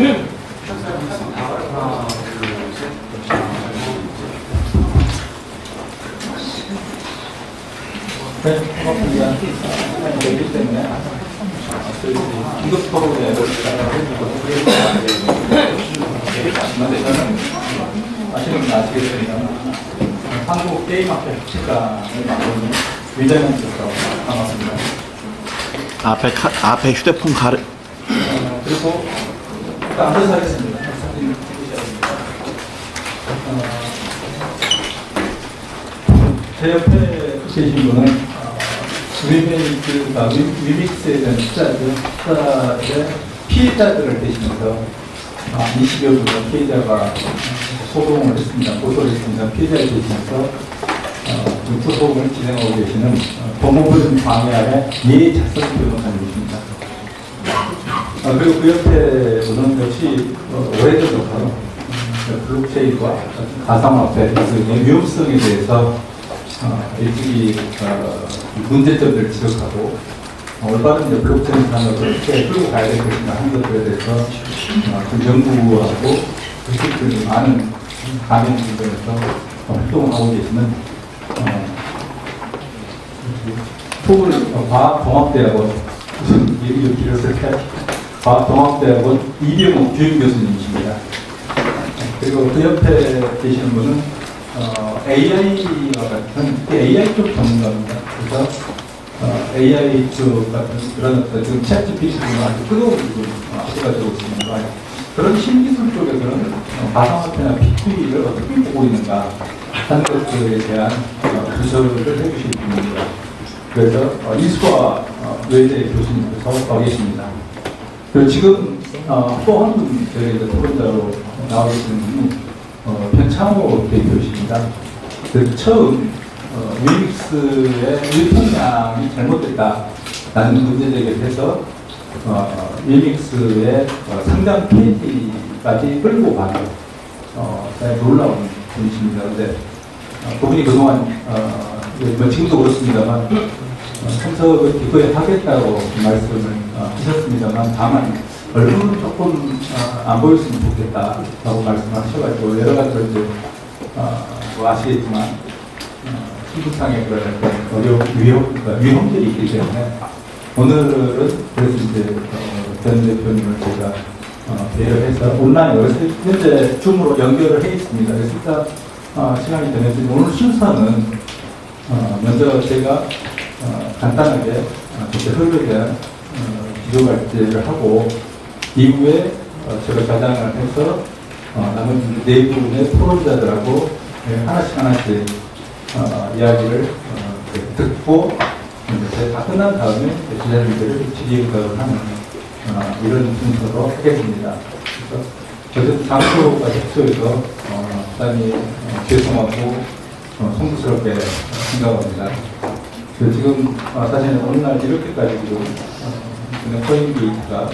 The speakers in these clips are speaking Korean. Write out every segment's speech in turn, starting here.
네, 고맙습니다. 되기 때문에 긴급 토론에 저는 아시는 분 아시겠습니다. 한국 게임학회 협치단을 만드는 위대면서서 반갑습니다. 앞에 휴대폰 가르. 그리고 일단 앉아서 하겠습니다. 사진 찍으셔야 됩니다. 제 옆에 계신 분은 리메이크가 위믹스에 대한 투자의 피해자들을 대신해서 20여 분의 피해자가 소송을 했습니다. 고소를 했습니다. 피해자를 대신해서 소송을 진행하고 계시는 법무부 방해아래 예자석 변호사님이십니다. 그리고 그 옆에 분은 역시 오래전부터 블록체인과 가상화폐 등의 위험성에 대해서 일찍이 문제점들을 지적하고 올바른 블록체인 산업을 어떻게 끌고 가야 될 것인가 하는 것들에 대해서 좀 연구하고 그것들이 많은 강연 분들에서 활동을 하고 계시는 서울 과학동학대학원 얘기를 드렸을 때 과학동학대학원 이병욱 주임 교수님이십니다. 그리고 그 옆에 계시는 분은 AI와 같은 AI 쪽 전문가입니다. 그래서 AI 쪽 같은 그런 어떤 지금 챗 GPT가 아주 뜨거운 부분 가지고 있습니다. 그런 신기술 쪽에서는 가상화폐나 PP를 어떻게 보고 있는가 하는 것들에 대한 부서를 해주실 분입니다. 그래서 이수아 외대 교수님께서 와 계십니다. 그리고 지금 또 한 분 저희 토론자로 나와 계시는 분이 변창호 대표이십니다. 그 처음 위믹스의 유통량이 잘못됐다라는 문제제기를 해서 위믹스의 상장 페이지까지 끌고 가는 놀라운 분이십니다. 그런데 그분이 그동안 지금도 그렇습니다만 참석을 기꺼이 하겠다고 말씀을 하셨습니다만 다만 얼굴은 조금 안 보였으면 좋겠다라고 말씀하셔가지고 여러 가지로 이제 뭐 아시겠지만 신분상의 그런 위험들이 있기 때문에 오늘은 그래서 이제 전 대표님을 제가 배려해서 온라인으로 현재 줌으로 연결을 해 있습니다. 그래서 일단 시간이 되면 오늘 순서는 먼저 제가 간단하게 흐름에 대한 기조발제를 하고 이후에 제가 가장을 해서 나머지 네 분의 토론자들하고 하나씩 이야기를 듣고 다 끝난 다음에 기자님들을 질의응답을 하는 이런 순서로 하겠습니다. 그래서 어쨌든 장소가 협소해서 대단히 죄송하고 송구스럽게 생각합니다. 지금 사실 오늘날 이렇게까지 지금 코인 게이트가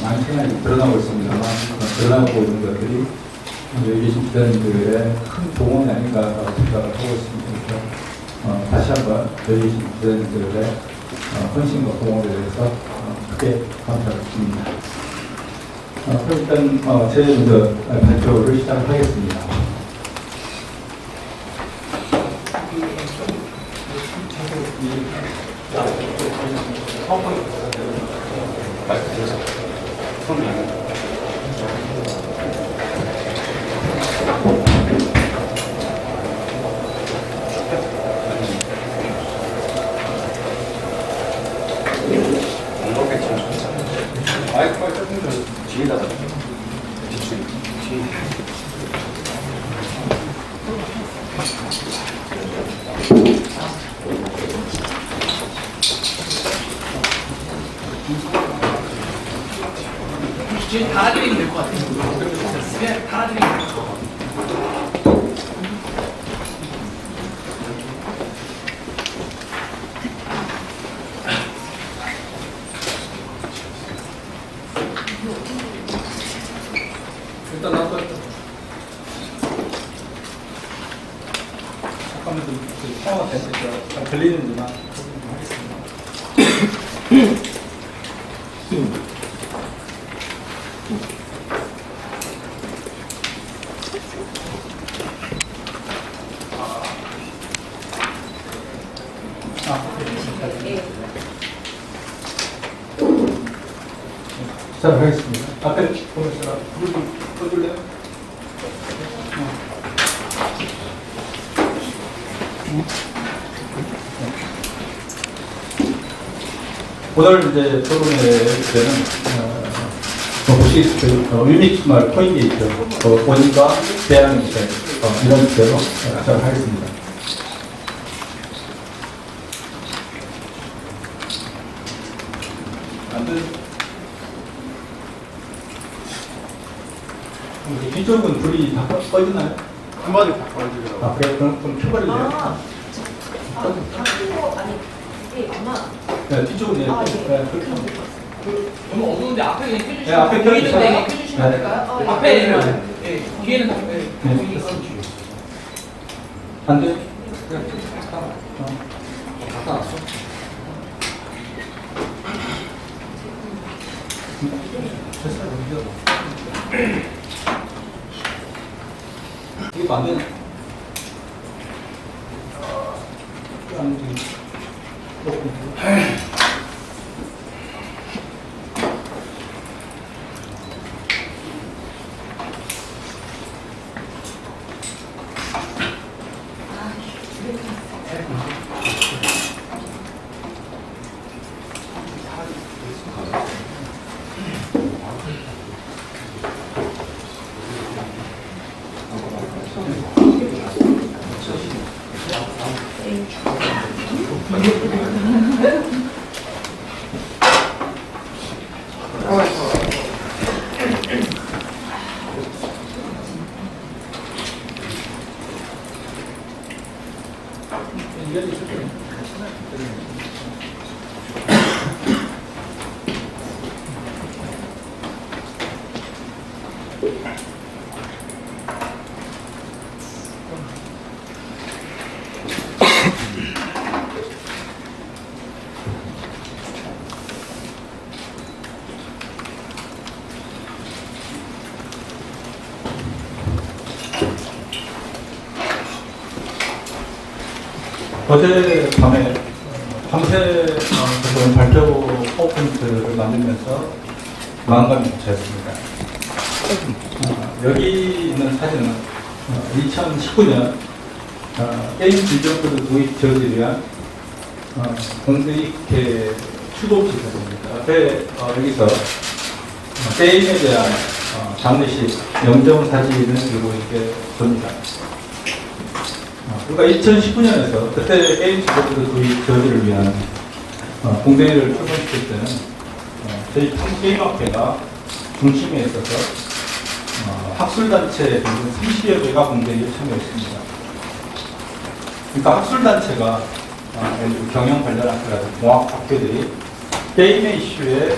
많은 생각이 드러나고 있습니다만 드러나고 있는 것들이 여기 계신 기자님들의 큰 동원이 아닌가라고 생각을 하고 있습니다. 그래서 다시 한번 여기 계신 기자님들의 헌신과 공헌에 대해서 크게 감사드립니다. 그럼 일단 제일 먼저 발표를 시작하겠습니다. 마이크가 조금 더 뒤에다가 뒤에. 뒤에 달아드리면 될 것 같아요. 그냥 달아드리면 될 것 같아요. 일단 나도 잠깐만 좀 샤워 됐을 잘 들리는지만 하겠습니다. 오케이. 예. 시작하겠습니다. 앞에 보면서 불 좀 꺼줄래요? 오늘 이제 토론회 때는 혹시 유닉스말 포인트 있죠? 원인과 대항 주제 이런 주제로 시작하겠습니다. 뒤쪽은 불이 다 꺼지나요? 한마디 바꿔주려고. 아, 그래? 그럼 좀 켜버릴래요? 바뀐 거 아니 이게 아마 네, 뒤쪽은 예. 아, 예. 네, 그렇게 하면 돼요. 너무 어두운데 앞에 그냥 켜주시면 네, 앞에 보이는데 켜주세요. 켜주시면 안 될까요? 네. 앞에는 예, 뒤에는 다 예, 네. 보이니까. 안 돼요? 갖다 놨어? 이게 안 되네. 안 돼. 어제 밤에 밤새 발표 포인트를 만들면서 마음감이 붙였습니다. 여기 있는 사진은 2019년 게임 질병들을 도입 지원을 위한 공대입회 출범식 사진입니다. 앞에 여기서 게임에 대한 장례식 영정 사진을 들고 이렇게 봅니다. 그러니까 2019년에서 그때 게임 지원들 도입 지원을 위한 공대회를 출범시킬 때는 저희 게임학회가 중심에 있어서 학술단체 30여 개가 공대회에 참여했습니다. 그러니까 학술단체가 경영 관련 학회라든지 공학학회들이 게임의 이슈에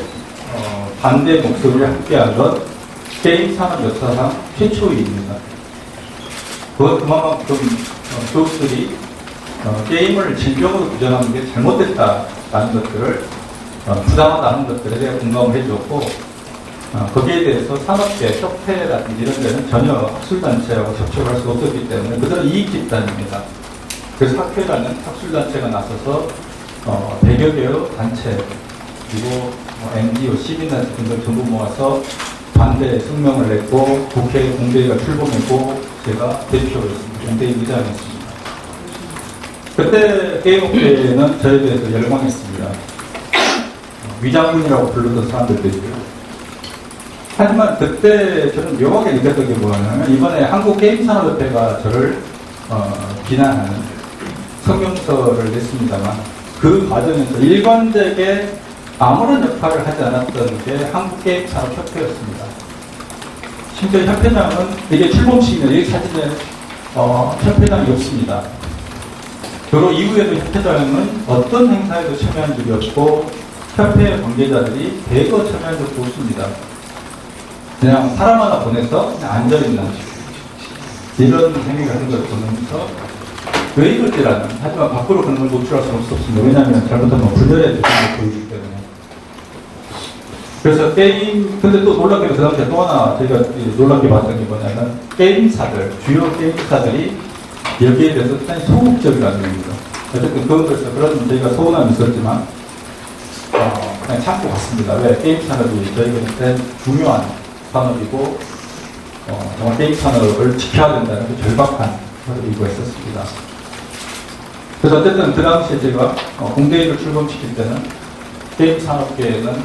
반대 목소리를 함께한 것 게임 산업 역사상 최초입니다. 그만큼 교수들이 게임을 질병으로 규정하는 게 잘못됐다라는 것들을 부당하다는 것들에 대해 공감을 해주었고 거기에 대해서 산업계, 협회라든지 이런 데는 전혀 학술단체하고 접촉할 수 없었기 때문에 그들은 이익집단입니다. 그래서 학회라는 학술단체가 나서서 100여 개의 단체 그리고 NGO, 시민단체 등을 전부 모아서 반대 성명을 냈고 국회 공대회가 출범했고 제가 대표였습니다. 공대회 의장이었습니다. 그때 게임업계는 저에 대해서 열광했습니다. 위장군이라고 부르던 사람들도 있고요. 하지만 그때 저는 묘하게 느꼈던 게 뭐냐면 이번에 한국게임산업협회가 저를 비난하는 성명서를 냈습니다만 그 과정에서 일관되게 아무런 역할을 하지 않았던 게 한국게임산업협회였습니다. 심지어 협회장은 이게 출범식이면 여기 사진에 협회장이 없습니다. 결혼 이후에도 협회장은 어떤 행사에도 참여한 적이 없고 협회 관계자들이 대거 참여한 적도 없습니다. 그냥 사람 하나 보내서 그냥 앉아있는 이런 행위를 하는 걸 보면서 왜 이럴지라는, 하지만 밖으로 그런 걸 노출할 수는 없었습니다. 왜냐하면 잘못하면 불멸의 대상을 보이기 때문에. 그래서 게임, 근데 또 놀랍게도 그 당시에 또 하나 제가 놀랍게 봤던 게 뭐냐면 게임사들, 주요 게임사들이 여기에 대해서 굉장히 소극적이라는 겁니다. 어쨌든 그런 저희가 소원함이 있었지만, 그냥 참고 갔습니다. 왜? 게임 산업이 저희한테 중요한 산업이고, 정말 게임 산업을 지켜야 된다는 그 절박한 이유가 있었습니다. 그래서 어쨌든 그 당시에 제가 공대인을 출범시킬 때는 게임 산업계에는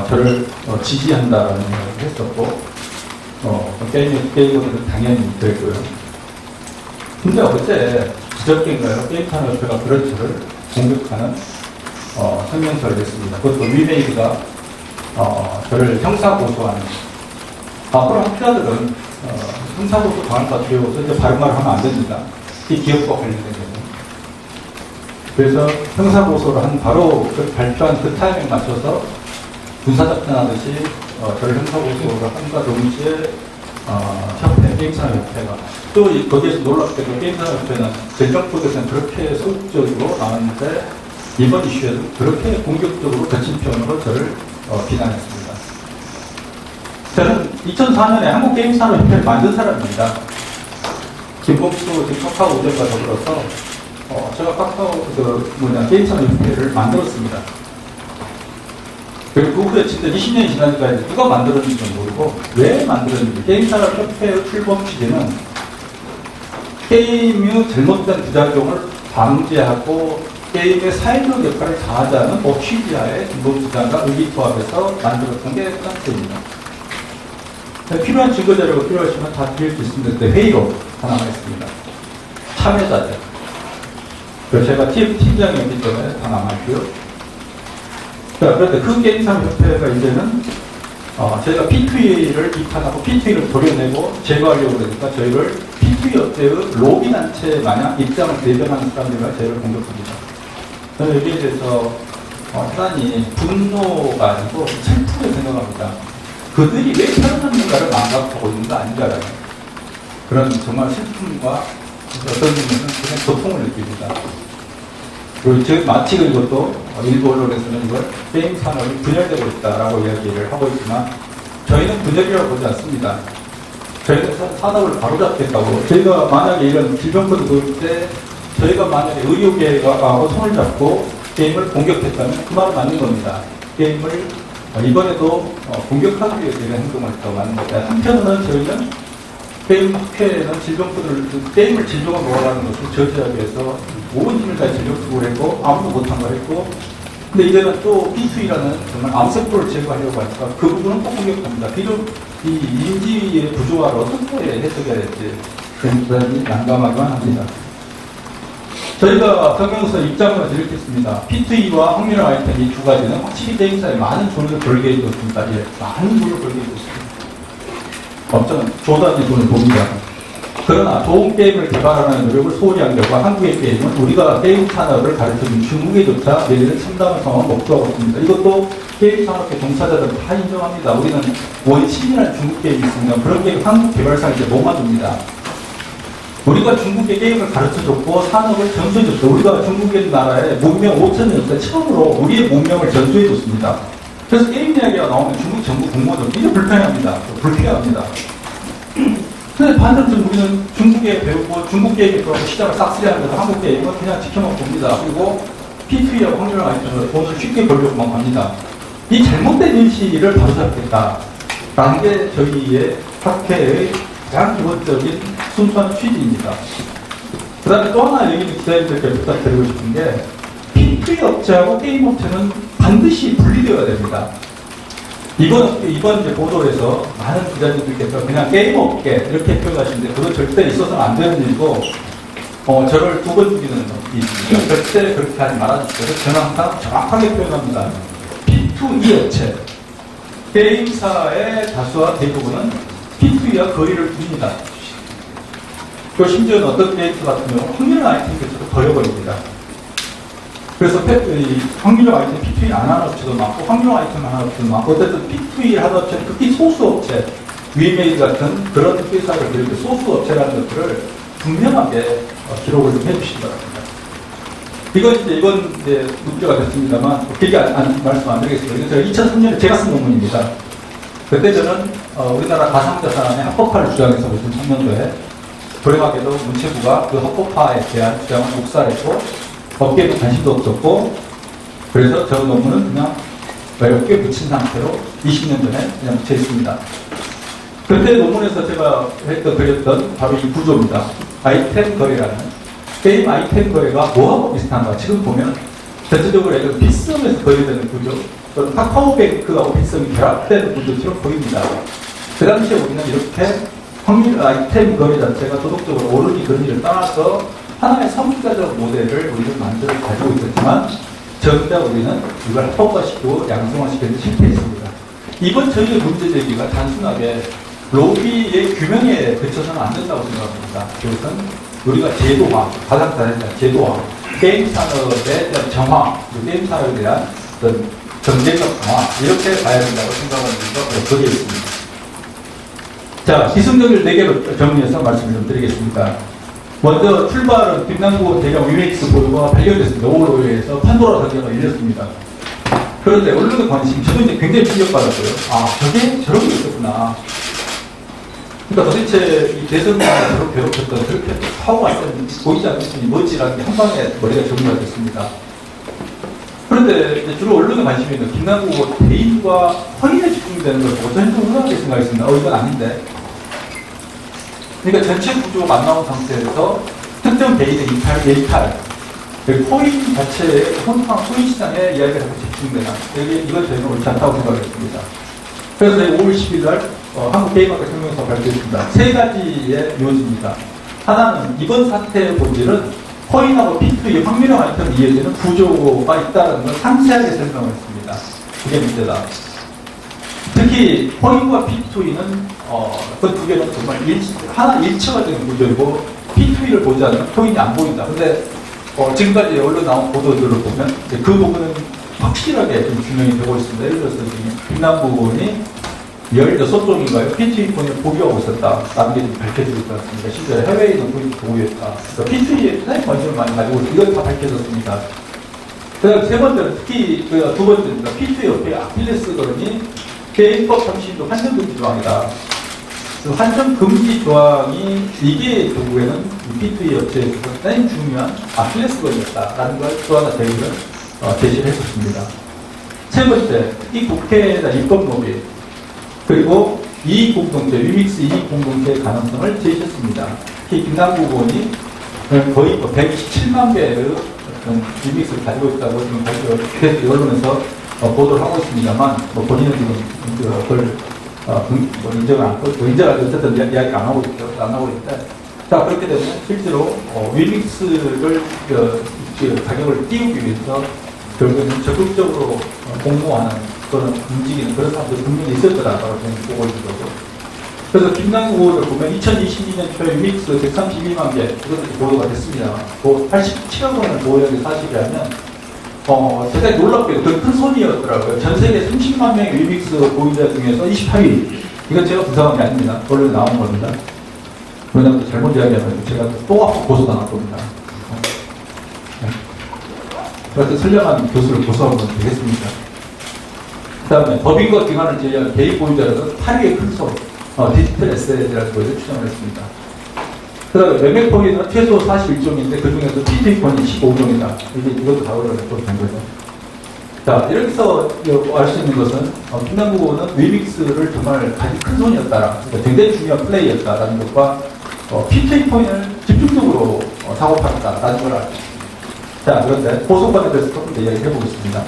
저를 지지한다라는 이야기를 했었고, 게임은 당연히 되고요. 근데 어제 그저께인가요? 게임 산업협회가 그런 저를 공격하는 성명서를 냈습니다. 그것도 위메이드가 저를 형사고소하는. 앞으로 학자들은 형사고소 당할 것 같아서 이제 바른 말을 하면 안 됩니다. 이 기업과 관련된 거죠. 그래서 형사고소를 한 바로 발표한 그 타이밍에 맞춰서 군사작전하듯이 저를 형사고소를 한과 동시에 협회, 게임산업협회가 또 거기에서 놀랍게도 게임산업협회는 재정부에서는 그렇게 소극적으로 나왔는데 이번 이슈에도 그렇게 공격적으로 거친 표현으로 저를 비난했습니다. 저는 2004년에 한국게임산업협회를 만든 사람입니다. 김봉수 지금 카카오 우전과 더불어서 제가 카카오 게임산업협회를 만들었습니다. 그리고 그 후에 진짜 20년이 지나니까 누가 만들었는지 모르고 왜 만들었는지. 게임산업협회의 출범 취지는 게임의 잘못된 부작용을 방지하고 게임의 사회적 역할을 다하자는 취지하에 김범수장과 의기투합해서 만들었던 게 컨셉입니다. 필요한 증거자료가 필요하시면 다 드릴 수 있습니다. 회의록 하나가 있습니다. 참여자들. 제가 팀장이었기 때문에 다 남아있고요. 그런데 그 게임산업협회가 이제는 저희가 P2E를 비판하고 P2E를 도려내고 제거하려고 그러니까 저희를 P2E 업체의 로비단체 마냥 입장을 대변하는 사람들과 저희를 공격합니다. 저는 여기에 대해서 대단히 분노가 아니고 슬프게 생각합니다. 그들이 왜 태어났는가를 망각하고 있는 거 아닌가라는 그런 정말 슬픔과 어떤 의미는 그냥 고통을 느낍니다. 그리고 지금 마치 이것도 일부 언론에서는 이걸 게임 산업이 분열되고 있다라고 이야기를 하고 있지만 저희는 분열이라고 보지 않습니다. 저희는 산업을 바로잡겠다고. 저희가 만약에 이런 질병권을 보일 때 저희가 만약에 의료계하고 손을 잡고 게임을 공격했다면 그 말은 맞는 겁니다. 게임을 이번에도 공격하기 위해서 이런 행동을 했다고 하는 겁니다. 한편으로는 저희는 게임 학회에는 게임을 질병을 먹어가는 것을 저지하기 위해서 온 힘을 다해 전력 투구를 했고 아무도 못한 걸 했고, 근데 이제는 또 P2E라는 정말 암세포를 제거하려고 하니까 그 부분은 꼭 공격합니다. 비록 이 인지의 부조화를 어떻게 해석해야 될지 굉장히 난감하기만 합니다. 저희가 성명서 입장으로 드리겠습니다. P2E와 확률형 아이템 이 두 가지는 확실히 게임사에 많은 돈을 벌게 해줬습니다. 예, 많은 돈을 벌게 해줬습니다. 업자는 조단위 돈을 봅니다. 그러나 좋은 게임을 개발하는 노력을 소홀히 한 결과 한국의 게임은 우리가 게임 산업을 가르쳐준 중국에조차 내리는 참담한 상황을 목도하고 있습니다. 이것도 게임 산업계 종사자들은 다 인정합니다. 우리는 원신이라는 중국 게임이 있습니다. 그런 게임 한국 개발사에 못 만듭니다. 우리가 중국의 게임을 가르쳐줬고 산업을 전수해줬죠. 우리가 중국의 나라에 문명 5,000년 처음으로 우리의 문명을 전수해줬습니다. 그래서 게임 이야기가 나오면 중국 정부 공무원들 굉장히 불편해합니다. 불쾌합니다. 근데 반대로 우리는 중국에 배우고 중국 게임에 들어가서 시장을 싹쓸이하는 것을 한국 게임은 그냥 지켜만 봅니다. 그리고 P2E하고 확률을 아니면 돈을 쉽게 벌려고만 갑니다. 이 잘못된 인식을 바로잡겠다라는 게 저희의 학회의 가장 기본적인 순수한 취지입니다. 그 다음에 또 하나 여기 기자님들께 부탁드리고 싶은 게 P2E 업체하고 게임 업체는 반드시 분리되어야 됩니다. 이번 이제 보도에서 많은 기자님들께서 그냥 게임 업계 이렇게 표현하시는데 그건 절대 있어서는 안 되는 일이고 저를 두 번 죽이는 일이 있습니다. 절대 그렇게 하지 말아주세요. 저는 항상 정확하게 표현합니다. P2E 업체 게임사의 다수와 대부분은 P2E와 거리를 둡니다. 그리고 심지어는 어떤 게임사 같은 경우 확률 아이템조차도 버려버립니다. 그래서 확률형 아이템 P2E 안 하는 업체도 많고 확률형 아이템 하는 업체도 많고 어쨌든 P2E 하는 업체는 특히 소수 업체 위메이드 같은 그런 회사를 그리고 소수 업체라는 것들을 분명하게 기록을 좀 해주시기 바랍니다. 이건 이제 문제가 됐습니다만 길게 말씀 안 드리겠습니다. 이건 제가 2003년에 제가 쓴 논문입니다. 그때 저는 우리나라 가상자산의 합법화를 주장해서 무슨 청년도에 불행하게도 문체부가 그 합법화에 대한 주장을 묵살했고 업계에도 관심도 없었고, 그래서 저 논문은 그냥 외롭게 붙인 상태로 20년 전에 그냥 붙여 있습니다. 그때 논문에서 제가 그렸던 바로 이 구조입니다. 아이템 거래라는. 게임 아이템 거래가 뭐하고 비슷한가? 지금 보면 전체적으로 예를 빗썸에서 거래되는 구조, 또는 카카오뱅크하고 빗썸이 결합되는 구조처럼 보입니다. 그 당시에 우리는 이렇게 확률 아이템 거래 자체가 도덕적으로 옳은지 그른지를 떠나서 하나의 성과적 모델을 우리는 만들어 가지고 있었지만, 정작 우리는 이걸 합법화시키고 양성화시키는 데 실패했습니다. 이번 저희의 문제 제기가 단순하게 로비의 규명에 그쳐서는 안 된다고 생각합니다. 그것은 우리가 제도화, 가장 잘했다 제도화, 게임 산업의 정화, 게임 산업에 대한 어떤 경제적 강화, 이렇게 봐야 된다고 생각하는 것도 거기에 있습니다. 자, 기승전결 4개로 정리해서 말씀을 좀 드리겠습니다. 먼저 출발은 김남국 대형 위메이크스 보도가 발견됐습니다. 5월 5일에서 판도라 사건가 열렸습니다. 그런데 언론의 관심, 저도 이제 굉장히 충격받았어요. 아, 저게 저런 게 있었구나. 그러니까 도대체 이 대선관을 저렇게 괴롭혔던, 저렇게 사고가 보이지 않겠으니 뭐지라는 게 한 방에 머리가 정리가 됐습니다. 그런데 이제 주로 언론의 관심이 있는 김남국 대인과 허위에 집중되는 걸 보고 저는 좀 흥하게 생각했습니다. 이건 아닌데. 그러니까 전체 구조가 안 나온 상태에서 특정 개인의 예탈, 코인 자체의 코인 시장에 이야기가 자꾸 집중되나, 이건 저희는 옳지 않다고 생각했습니다. 그래서 5월 10일 날 한국게임학회 성명서 발표했습니다. 3가지의 요지입니다. 하나는 이번 사태의 본질은 코인하고 P2의 확률형 아이템을 이어지는 구조가 있다는 걸 상세하게 설명을 했습니다. 그게 문제다. 특히 코인과 P2E는 그 두 개는 정말 하나 일체가 되는 구조이고, P2E를 보지 않으면 코인이 안 보인다. 근데 지금까지 언론 나온 보도들을 보면 그 부분은 확실하게 좀 규명이 되고 있습니다. 예를 들어서 김남국이 16종인가요? P2E 코인을 보유하고 있었다. 라는 게 좀 밝혀지고 있지 않습니까? 심지어 해외에 있는 코인을 보유했다. P2E에 상당히 관심을 많이 가지고 있습니다. 이건 다 밝혀졌습니다. 그 다음 세 번째는 특히 두 번째입니다. P2E 옆에 아킬레스건이 게임법 30조 환전금지 조항이다. 그 환전금지 조항이 이게 결국에는 P2E 업체에서 굉장히 중요한 아킬레스건이었다라는 걸 또 하나 저희는 제시를 했었습니다. 세 번째, 특히 국회에다 입법 로비, 그리고 이익공동체, 위믹스 이익공동체의 가능성을 제시했습니다. 특히 김남국 의원이 거의 127만 개의 어떤 위믹스를 가지고 있다고 지금 계속 언론에서 보도를 하고 있습니다만, 본인은 지금 그걸 인정을 안 하고, 인정을 어쨌든 이야기가 안 하고 있는데, 자, 그렇게 되면 실제로 위믹스를 가격을 띄우기 위해서 결국에는 적극적으로 공모하는 그런 움직이는 그런 사람들이 분명히 있을 거라고 저는 보고 있는 거죠. 그래서 김남국 의원을 보면 2022년 초에 위믹스 132만 개, 이것도 보도가 됐습니다. 87억 원을 보유한 게 사실이라면, 세상에 놀랍게도 그 큰 손이었더라고요. 전 세계 30만 명의 위믹스 보유자 중에서 28위. 이건 제가 부상한 게 아닙니다. 원래 나온 겁니다. 왜냐하면 잘못 이야기하면 제가 또 아파 고소당할 겁니다. 그래서 선량한 교수를 고소하면 되겠습니다. 그 다음에 법인과 기관을 제외한 개인 보유자라는 8위의 큰 손, 디지털 에셋이라는 것을 추정을 했습니다. 그 다음에 매매코인은 최소 41종인데 그 중에서 P2E 코인이 15종이다. 이것도 다루어야 될 거죠. 자, 이렇게 해서 알 수 있는 것은 김남국 의원은 위믹스를 정말 가장 큰 손이었다. 그러니까 굉장히 중요한 플레이였다라는 것과 P2E 코인을 집중적으로 사고 팔았다라는 걸 알수 있습니다. 자, 그런데 고소관에 대해서 조금 더 이야기를 해보겠습니다.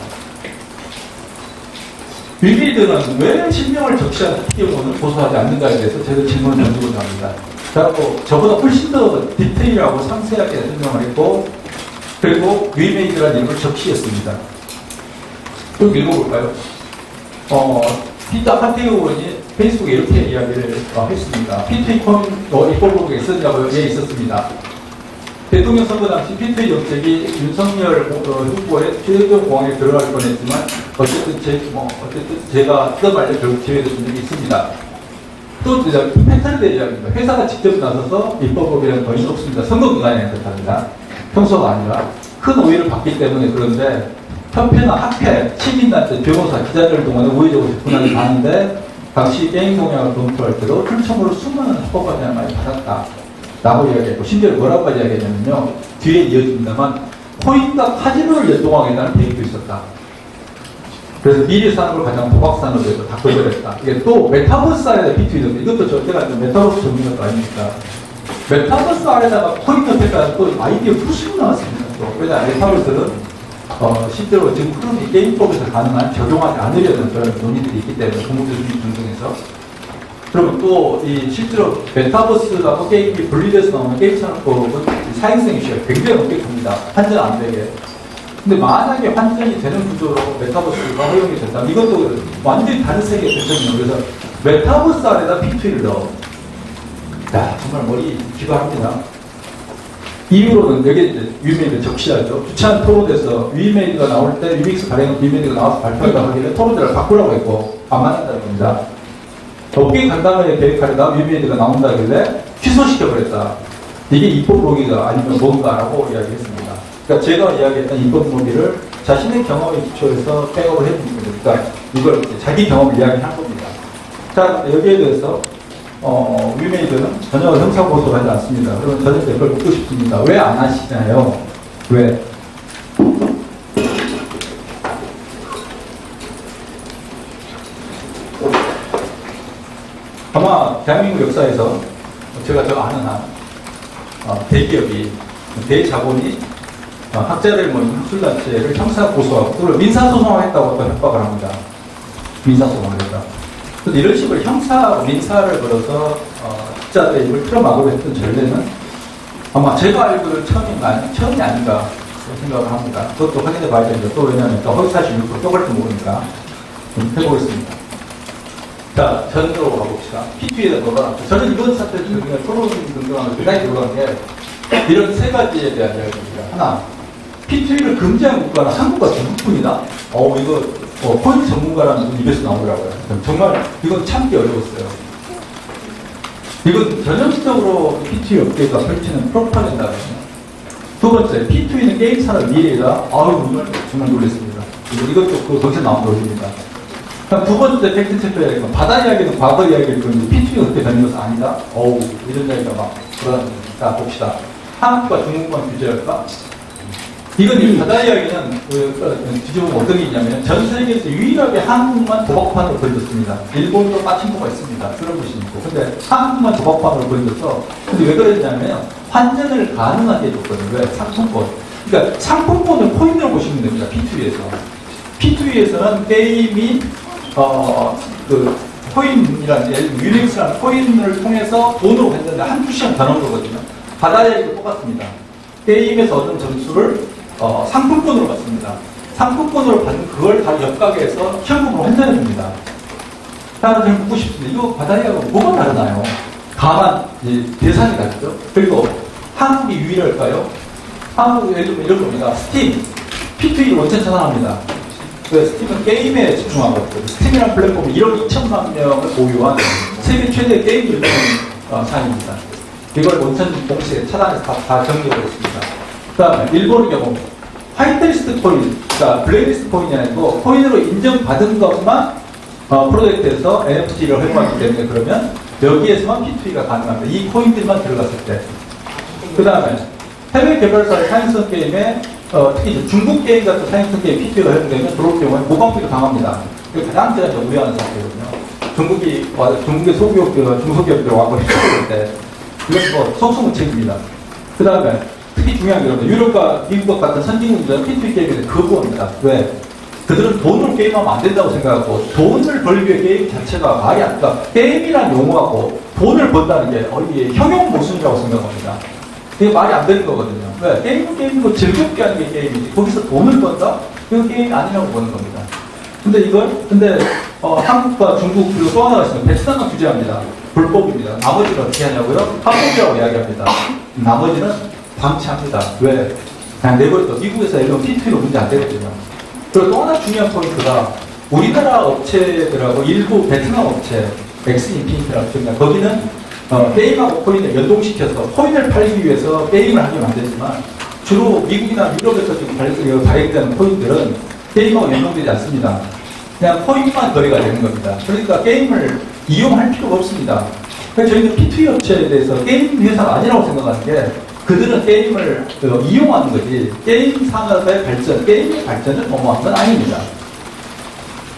위기들은 왜 실명을 적시한 P2E 고소하지 않는가에 대해서 제가 질문을 던지고자 합니다. 그래서 저보다 훨씬 더 디테일하고 상세하게 설명을 했고, 그리고 위메이드라는 이름을 적시했습니다. 좀 읽어볼까요? 피터 한태우 의원이 페이스북에 이렇게 이야기를 했습니다. P2E 코인 입법록에 있었냐고요? 예, 있었습니다. 대통령 선거 당시 P2E 정책이 윤석열 후보의 최종 공항에 들어갈 뻔했지만 어쨌든 제가 뜯어말려 결국 제외된 적이 있습니다. 또 패턴에 대한 이야기입니다. 회사가 직접 나서서 입법법이라는 거의 없습니다. 선거 기간에 그렇답니다. 평소가 아니라 큰 오해를 받기 때문에. 그런데 협회나 학회, 시민단체, 변호사, 기자들을 동원해 우회적으로 접근하게 가는데 당시 게임 공약을 검토할 때도 출처으로 수많은 합법 과정을 많이 받았다 라고 이야기했고, 심지어 뭐라고 이야기했냐면요, 뒤에 이어집니다만 코인과 카지노를 연동하겠다는 계획도 있었다. 그래서 미래 산업을 가장 도박 산업에서 다 거절했다. 이게 또 메타버스 안에다 P2E인데 이것도 제가 메타버스 전문가도 아니니까 메타버스 안에다가 코인 협회가 또 아이디어 푸시고 나왔습니다. 또 왜냐 메타버스는 실제로 지금 흐름이 게임법에서 가능한 적용하지 않으려는 그런 논의들이 있기 때문에 공무원 수준이 등등해서 그리고 또 이 실제로 메타버스하고 게임이 분리돼서 나오는 게임 산업법은 사행성 이슈가 굉장히 높게 큽니다. 환전 안 되게. 근데 만약에 환전이 되는 구조로 메타버스가 허용이 된다면 이것도 완전히 다른 세계의 대처입니다. 그래서 메타버스 안에다 P2E를 넣어. 야, 정말 머리 기가합니다. 이후로는 여기 이제 위메이드 적시하죠. 주차한 토론에서 위메이드가 나올 때 리믹스 발행은 위메이드가 나와서 발표하다 하길래 토론들을 바꾸라고 했고 안 맞는다는 겁니다. 업계 간담회에 계획하려다 위메이드가 나온다길래 취소시켜버렸다. 이게 입법 로기가 아니면 뭔가라고 이야기했습니다. 그러니까 제가 이야기했던 입법 로기를 자신의 경험에 기초해서 백업을 해주는 겁니다. 그러니까 이걸 자기 경험을 이야기한 겁니다. 자, 여기에 대해서 위메이드는 전혀 형사고소를 하지 않습니다. 그러면 저는 이걸 묻고 싶습니다. 왜 안 하시나요? 왜? 아마 대한민국 역사에서 제가 저 아는 한 대기업이 대자본이 학자들 모임 학술단체를 형사고소하고 그걸 민사소송을 했다고 또 협박을 합니다. 민사소송을 했다. 이런 식으로 형사, 민사를 걸어서 학자들의 입을 틀어막으려 했던 전례는 아마 제가 알기로는 처음이 아닌가 생각을 합니다. 그것도 확인해 봐야 됩니다. 또 왜냐하면 허위사실 유포 또 걸지 모르니까 좀 해보겠습니다. 자, 전으로 가봅시다. P2E에 넣어놨죠. 저는 이번 사태 중에 토론 등등하면서 대단히 들어간 게 이런 세 가지에 대한 이야기입니다. 하나, P2E를 금지한 국가는 한국과 중국뿐이다. 이거 코인 전문가라는 분 입에서 나오더라고요. 정말 이건 참기 어려웠어요. 이건 전형적으로 P2E 업계가 펼치는 프로파간다거든요. 두 번째, P2E는 게임 산업 미래이다. 정말 놀랐습니다. 이것도 거기서 나온 논리입니다. 두 번째 팩트체크해야 될 건 바다 이야기는 과거 이야기를 그런데 P2E가 그렇게 되는 것은 아니다. 이런 이야기가 막 돌아다닙니다. 자, 봅시다. 한국과 중국만 규제할까? 이건 이 바다 이야기는 뒤집어보면 어떤 게 있냐면 전 세계에서 유일하게 한국만 도박판으로 걸렸습니다. 일본도 빠친코가 있습니다. 그런 것이 있고. 근데 한국만 도박판으로 걸렸어. 근데 왜 그랬냐면 환전을 가능하게 해줬거든요. 왜? 상품권. 그러니까 상품권을 코인으로 보시면 됩니다. P2E에서. P2E에서는 게임이 코인이라는 유닉스라는 코인을 통해서 돈으로 했는데 한두 시간 더 나온 거거든요. 바다 이야기도 똑같습니다. 게임에서 얻은 점수를 상품권으로 받습니다. 상품권으로 받는 그걸 다 옆가게에서 현금으로 환전해 줍니다. 다른 점 묻고 싶습니다. 이거 바다 이야기하고 뭐가 다르나요? 다만 대상이 다르죠. 그리고 한국이 유일할까요? 한국 예를 들면 이런 겁니다. 스팀, P2E 원천 차단합니다. 스팀은 게임에 집중하거든요. 스팀이라는 플랫폼이 1억 2천만 명을 보유한 세계 최대 게임 유통 사입니다. 이걸 원천 공시에 차단해서 다 정리해버렸습니다. 그 다음에 일본의 경우 화이트리스트 코인, 그러니까 블랙리스트 코인이 아니고 코인으로 인정받은 것만 프로젝트에서 NFT를 활용하기 때문에 그러면 여기에서만 P2E가 가능합니다. 이 코인들만 들어갔을 때. 그 다음에 해외 개발사의 사행성 게임에 특히 중국 게임 같은 사행성 게임 P2E가 활용되면 들어올 경우에 모방비도 강합니다. 이게 가장 제가 우려하는 사태거든요. 중국의 소기업들, 중소기업들 와서 시작할 때 이건 속성은 책입니다. 그 다음에 특히 중요한 게 여러분 유럽과 미국 같은 선진국들은 P2E 게임에 대해 거부합니다. 왜? 그들은 돈으로 게임하면 안 된다고 생각하고 돈을 벌기 위해 게임 자체가 말이 안 돼. 게임이란 용어하고 돈을 번다는 게 이게 형용 모순이라고 생각합니다. 이게 말이 안 되는 거거든요. 왜? 게임은 즐겁게 하는 게 게임이지. 거기서 돈을 번다? 이건 게임이 아니라고 보는 겁니다. 근데 한국과 중국 그리고 또 하나가 있으면 베트남은 규제합니다. 불법입니다. 나머지는 어떻게 하냐고요? 합법이라고 이야기합니다. 나머지는 방치합니다. 왜? 그냥 내버려둬. 미국에서 예를 들면 P2E로 문제 안 되거든요. 그리고 또 하나 중요한 포인트가 우리나라 업체들하고 일부 베트남 업체, 엑스인피니티라고 합니다. 거기는 게임하고 코인을 연동시켜서 코인을 팔기 위해서 게임을 하게 만들지만 주로 미국이나 유럽에서 지금 발행되는 코인들은 게임하고 연동되지 않습니다. 그냥 코인만 거래가 되는 겁니다. 그러니까 게임을 이용할 필요가 없습니다. 그래서 저희는 P2E 업체에 대해서 게임 회사가 아니라고 생각하는 게 그들은 게임을 이용하는 거지 게임 산업의 발전, 게임의 발전을 도모한 건 아닙니다.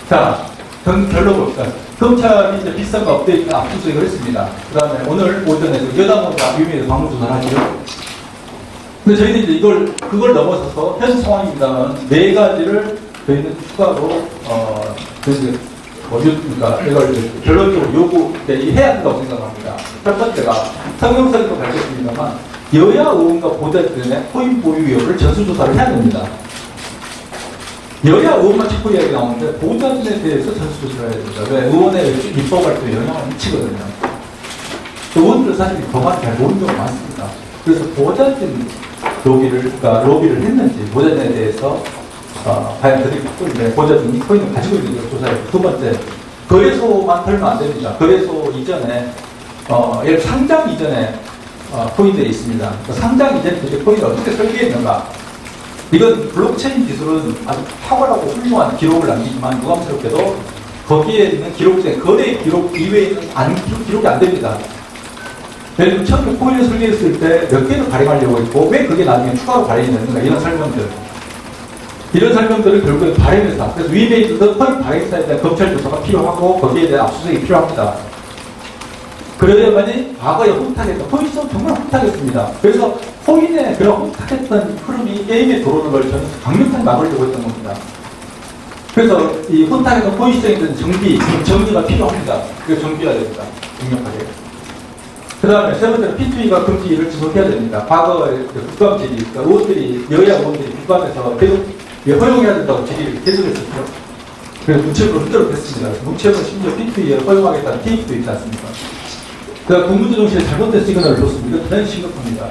자, 결론 봅시다. 검찰이 이제 비싼 거 업데이트 압수수색을 했습니다. 그 다음에 오늘 오전에 여당원과 유미에서 방문조사를 하죠. 근데 저희는 이제 그걸 넘어서서 현 상황입니다만 네 가지를 저희는 추가로, 그러니까 이걸 결론적으로 해야 한다고 생각합니다. 첫 번째가 성명서에도 밝혔습니다만 여야 의원과 보좌진의 코인 보유 여부를 전수조사를 해야 됩니다. 여야 의원만 체포 이야기 나오는데 보좌진에 대해서 전수조사를 해야 됩니다. 왜? 의원의 입법 활동에 영향을 미치거든요. 의원들 사실 그만 잘 모르는 경우가 많습니다. 그래서 보좌진 로비를 했는지 보좌진에 대해서 과연 그들이 갖고 있는 보좌진이 코인을 가지고 있는 걸 조사해요. 두 번째, 거래소만 털면 안 됩니다. 거래소 이전에 예를 상장 이전에 코인들이 있습니다. 상장 이전에 도대체 코인을 어떻게 설계했는가? 이건 블록체인 기술은 아주 탁월하고 훌륭한 기록을 남기지만 무감스럽게도 거기에 있는 기록된 거래 기록 이외에는 기록이 안 됩니다. 예를 들면 처음에 코인을 설계했을 때 몇 개를 발행하려고 했고 왜 그게 나중에 추가로 발행이 되는가 이런 설명들을 결국에 발행회사, 그래서 위메 있어서 코인 발행사에 대한 검찰 조사가 필요하고 거기에 대한 압수수색이 필요합니다. 그래야만이 과거에 혼탁했던 코인 시장 정말 혼탁했습니다. 그래서 코인의 그런 혼탁했던 흐름이 게임에 들어오는 걸 저는 강력하게 막으려고 했던 겁니다. 그래서 이 혼탁했던 코인 시장에 대한 정리가 필요합니다. 그래서 정비해야 됩니다. 강력하게. 그 다음에 세 번째는 P2E가 금지를 지속해야 됩니다. 과거에 국감 질의, 그러니까 의원들이, 여야 의원들이 국감에서 계속 허용해야 된다고 질의를 계속했었죠. 그래서 문체부로 흔들어 댔습니다. 문체부는 심지어 P2E를 허용하겠다는 계획도 있지 않습니까? 그러니까 국무조정실에 잘못된 시그널을 줬습니다. 이거 대단히 심각합니다.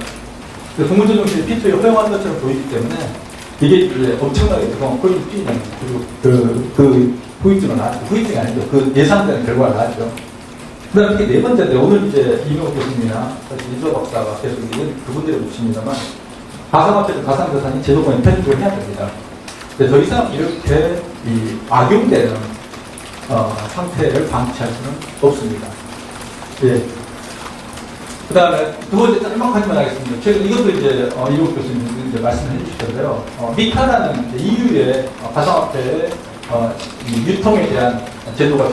국무조정실이 P2E 허용한 것처럼 보이기 때문에 이게 이제 엄청나게 그동안 코인이 뛰는 그리고 후유증은 나왔죠. 후유증이 아니죠. 그 예상되는 결과가 나왔죠. 그 다음에 이게 네 번째인데 오늘 이제 이명호 교수님이나 사실 이수호 박사가 계속 그분들의 묻습니다만 가상화폐도 가상자산이 제도권에 편입을 해야 됩니다. 근데 더 이상 이렇게 악용되는 상태를 방치할 수는 없습니다. 예. 그 다음에 두 번째 짤막하지만 하겠습니다. 최근 이것도 이제 이국 교수님이 이제 말씀해 주셨는데요. 미카라는 EU의 가상화폐의 유통에 대한 제도가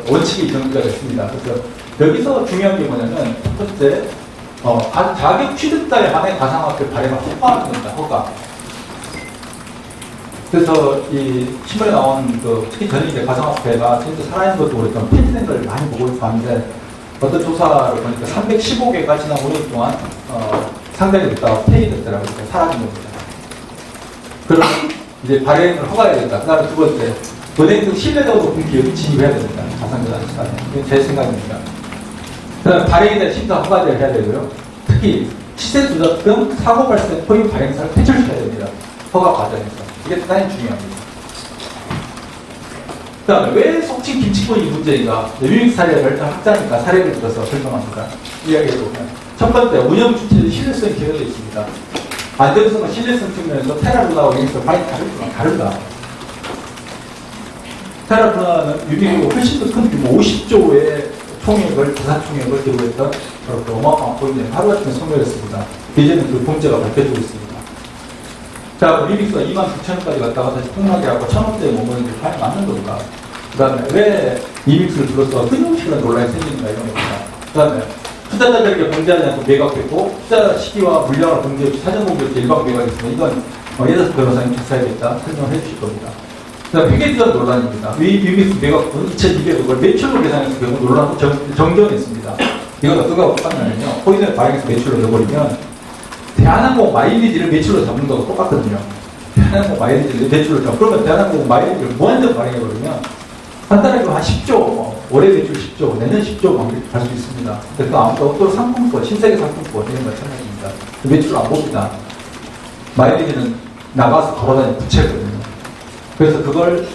원칙이 정비가 됐습니다. 그래서 여기서 중요한 게 뭐냐면 첫 번째 자격 취득자에 한해 가상화폐 발행을 허가하는 겁니다. 허가. 그래서 이 신문에 나온 특히 저는 이제 가상화폐가 진짜 살아있는 것도 그렇지만 폐지된 걸 많이 보고 있었는데 어떤 조사를 보니까 315개가 지난 5년 동안 상당히 됐다가 폐기됐더라고요. 사라진 겁니다. 그럼 이제 발행을 허가해야 된다. 그 다음에 두 번째, 은행 등 신뢰도가 높은 기업이 진입해야 됩니다. 가상자산 시간에. 이건 제 생각입니다. 그 다음에 발행에 대한 심사 허가제를 해야 되고요. 특히 시세 조작 등 사고 발생 코인 발행사를 퇴출시켜야 됩니다. 허가 과정에서. 이게 대단히 중요합니다. 그 다음에 왜 속칭 김치코인이 문제인가? 유익 사례를 학자니까 사례를 들어서 설명합니다. 이야기해보면 첫 번째, 운영 주체의 신뢰성이 기여되어 있습니다. 안전성과 신뢰성 측면에서 테라루나와 윙스가 많이 다르다. 테라루나는 유니크고 훨씬 더 큰 규모 50조의 총액을, 자산 총액을 기부했던 그렇게 어마어마한 코인을 하루아침에 소멸했습니다. 이제는 그 범죄가 밝혀지고 있습니다. 자, 유니크가 29,000원까지 갔다가 다시 폭락해 갖고 1,000원대에 머무는 게 과연 맞는 건가? 그 다음에 왜 이믹스를 들어서 끊임없이 논란이 생기는가 이런 겁니다. 그 다음에 투자자들에게 공개하지 않고 매각했고 투자 시기와 물량을 공개 없이 사전 공개 없이 일방 매각했으면 이건 예자수 변호사님 조사해야겠다 설명을 해주실 겁니다. 그 다음 회계지원 논란입니다. 이믹스 매각분 2,200억을 매출로 계산했을 경우 논란을 정정했습니다. 이건 어떤가 똑같냐면요. 코인을 발행해서 매출로 넣어버리면 대한항공 마일리지를 매출로 잡는 거하고 똑같거든요. 대한항공 마일리지를 매출로 잡고 그러면 대한항공 마일리지를 무한정 발행해버리면 한 달에 한 10조, 올해 매출 10조, 내년 10조 갈 수 있습니다. 그 아무튼 또 상품권, 신세계 상품권 이런 거 마찬가지입니다. 매출을 안 봅니다. 마일리지는 나가서 걸어다니는 부채거든요. 그래서 그걸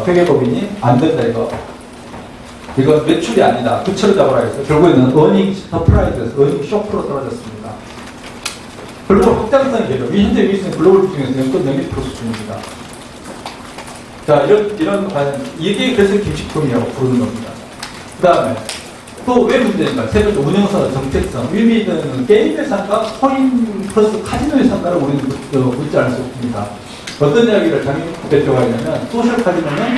회계법인이 안 된다 이건 매출이 아니다. 부채로 잡아라 해서 결국에는 어닝 서프라이즈에서 어닝 쇼크로 떨어졌습니다. 글로벌 확장성의 개념, 현재 위기는 글로벌 중에서 연권 영입 수준입니다. 자, 이게 그래서 김치품이라고 부르는 겁니다. 그 다음에, 또 왜 문제인가? 세 번째, 운영사 정체성. 위메이드는 게임 회사인가 코인 플러스 카지노 회사인가를 우리는 묻지 않을 수 없습니다. 어떤 이야기를 장윤국 대표가 했냐면, 소셜 카지노는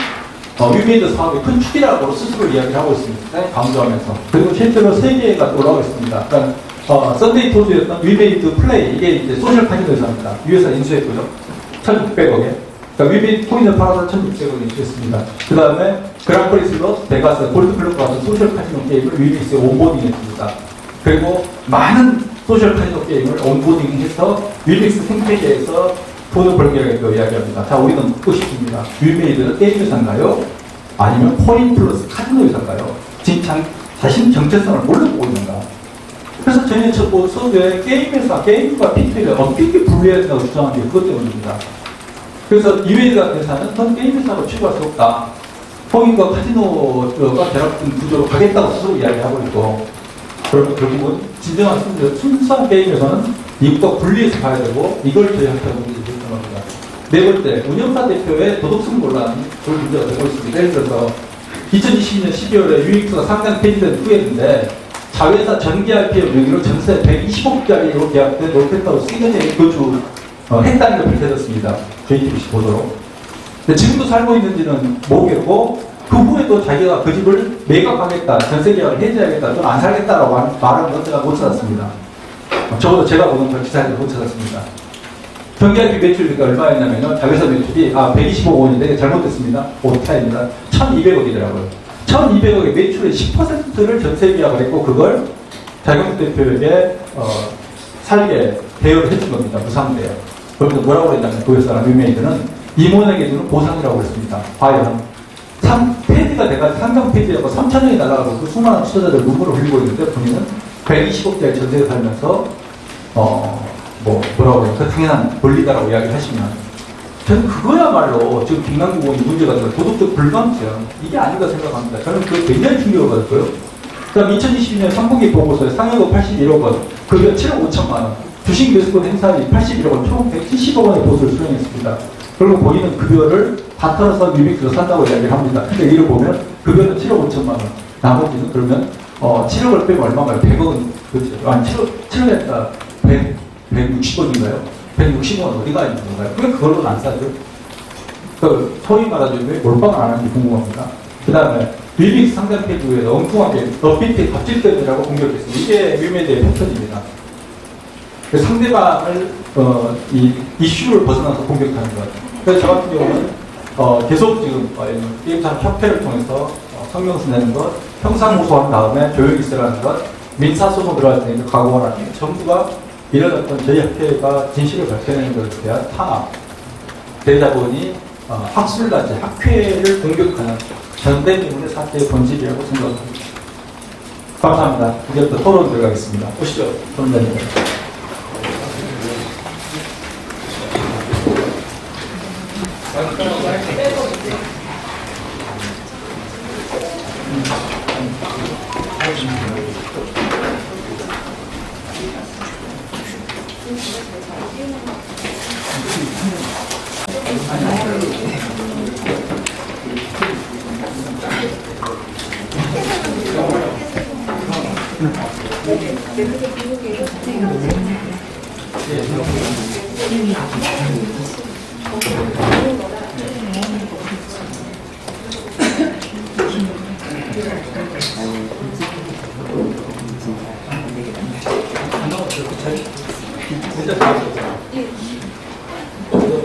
위메이드 사업의 큰 축이라고 스스로 이야기를 하고 있습니다. 강조하면서. 그리고 실제로 세 개가 또 올라와 있습니다. 그러니까 썬데이 토즈였던 위메이드 플레이, 이게 이제 소셜 카지노 회사입니다. 이 회사 인수했고요. 1,600억에. 그러니까 위메이드 코인을 팔아서 1,600억 인수했습니다. 그 다음에 그랑프리스로 베가스, 골드클럽 같은 소셜 카지노 게임을 위메이드에 온보딩했습니다. 그리고 많은 소셜 카지노 게임을 온보딩해서 위메이드 생태계에서 돈을 벌게 하겠다고 이야기합니다. 자, 우리는 묻고 싶습니다. 위메이드는 게임 회사인가요? 아니면 코인 플러스 카지노 회사인가요? 지금 자신 정체성을 뭘로 보고 있는가? 그래서 저희는 첫 서두에 게임 회사, 게임과 빅테리가 어떻게 분리해야 된다고 주장한 게 그것 때문입니다. 그래서 위메이드 같은 회사는 전 게임 회사로 취급할 수 없다. 코인과 카지노가 결합된 구조로 가겠다고 스스로 이야기하고 있고, 그러면 결국은 진정한 순수한 게임에서는 이것과 분리해서 봐야 되고, 이걸 저희한테 문제를 제기한 겁니다. 네 번째, 운영사 대표의 도덕성 논란이 볼 문제가 되고 있습니다. 예를 들어서 2022년 12월에 유익수가 상장 폐지된 후였는데, 자회사 전기RPM 명의로 전세 120억짜리로 계약된 롤펜타워 시그널에 거주 했다는 걸 밝혀졌습니다. JTBC 보도로. 근데 지금도 살고 있는지는 모르겠고, 그 후에도 자기가 그 집을 매각하겠다, 전세 계약을 해지하겠다, 좀 안 살겠다라고 말하는 건 제가 못 찾았습니다. 적어도 제가 보는 그 기사에서 못 찾았습니다. 전기RP 매출이 얼마였냐면요, 자회사 매출이 125억 원인데 잘못됐습니다. 오타입니다. 1,200억이더라고요. 1,200억의 매출의 10%를 전세 계약을 했고, 그걸 장영수 대표에게 살게 대여를 해준 겁니다. 무상대여. 그러면서 뭐라고 그랬냐면, 그 회사랑 위메이드는 임원에게 주는 보상이라고 했습니다. 과연 폐지가 돼가지고 상장 폐지하고 3천억이 날아가고 그 수많은 투자자들 눈물을 흘리고 있는데, 본인은 120억짜리 전세에 살면서 뭐라고 해요? 그 당연한 권리다라고 이야기를 하시면, 저는 그거야말로 지금 김남국 의원이 문제가 되고 도덕적 불감증, 이게 아닌가 생각합니다. 저는 그거 굉장히 충격을 받았고요. 그 다음 2022년 3분기 보고서에 상여금 81억 원, 급여 7억 5천만 원, 주식 매수권 행사비 81억 원, 총 170억 원의 보수를 수령했습니다. 그리고 본인은 급여를 다 털어서 유믹스로 산다고 이야기를 합니다. 근데 이를 보면 급여는 7억 5천만 원, 나머지는 그러면 7억을 빼면 얼마인가요? 100억은, 그렇죠. 아니, 7억 했다. 160원인가요? 160원 어디가 있는 건가요? 왜 그걸로는 안 싸죠? 그, 소위 말하죠. 왜 몰빵을 안 하는지 궁금합니다. 그 다음에, 위믹스 상장 페이지에 엉뚱하게 어피트 갑질대들이라고 공격했습니다. 이게 위메이드의 패턴입니다. 상대방을, 이 이슈를 벗어나서 공격하는 것. 그래서 저 같은 경우는, 계속 지금, 게임상 협회를 통해서 성명서 내는 것, 형사무소한 다음에 조용히 있으라는 것, 민사소송 들어갈 때 각오하라는 것, 전부가 이뤄졌던 저희 학회가 진실을 밝혀내는 것에 대한 탄압, 되다 보니 학술단체, 학회를 공격하는 전대미문의 사태의 본질이라고 생각합니다. 감사합니다. 이제부터 토론 들어가겠습니다. 보시죠, 선생님.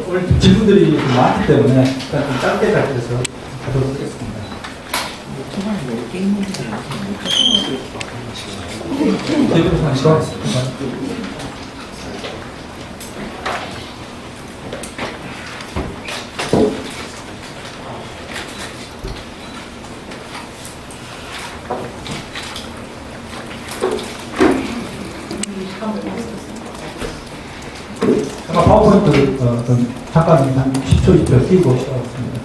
오늘 질문들이 좀 많기 때문에 일단 좀 짧게 답해서 가도록 하겠습니다. 파워포인트를 잠깐 한 10초, 20초 띄고 시작하겠습니다.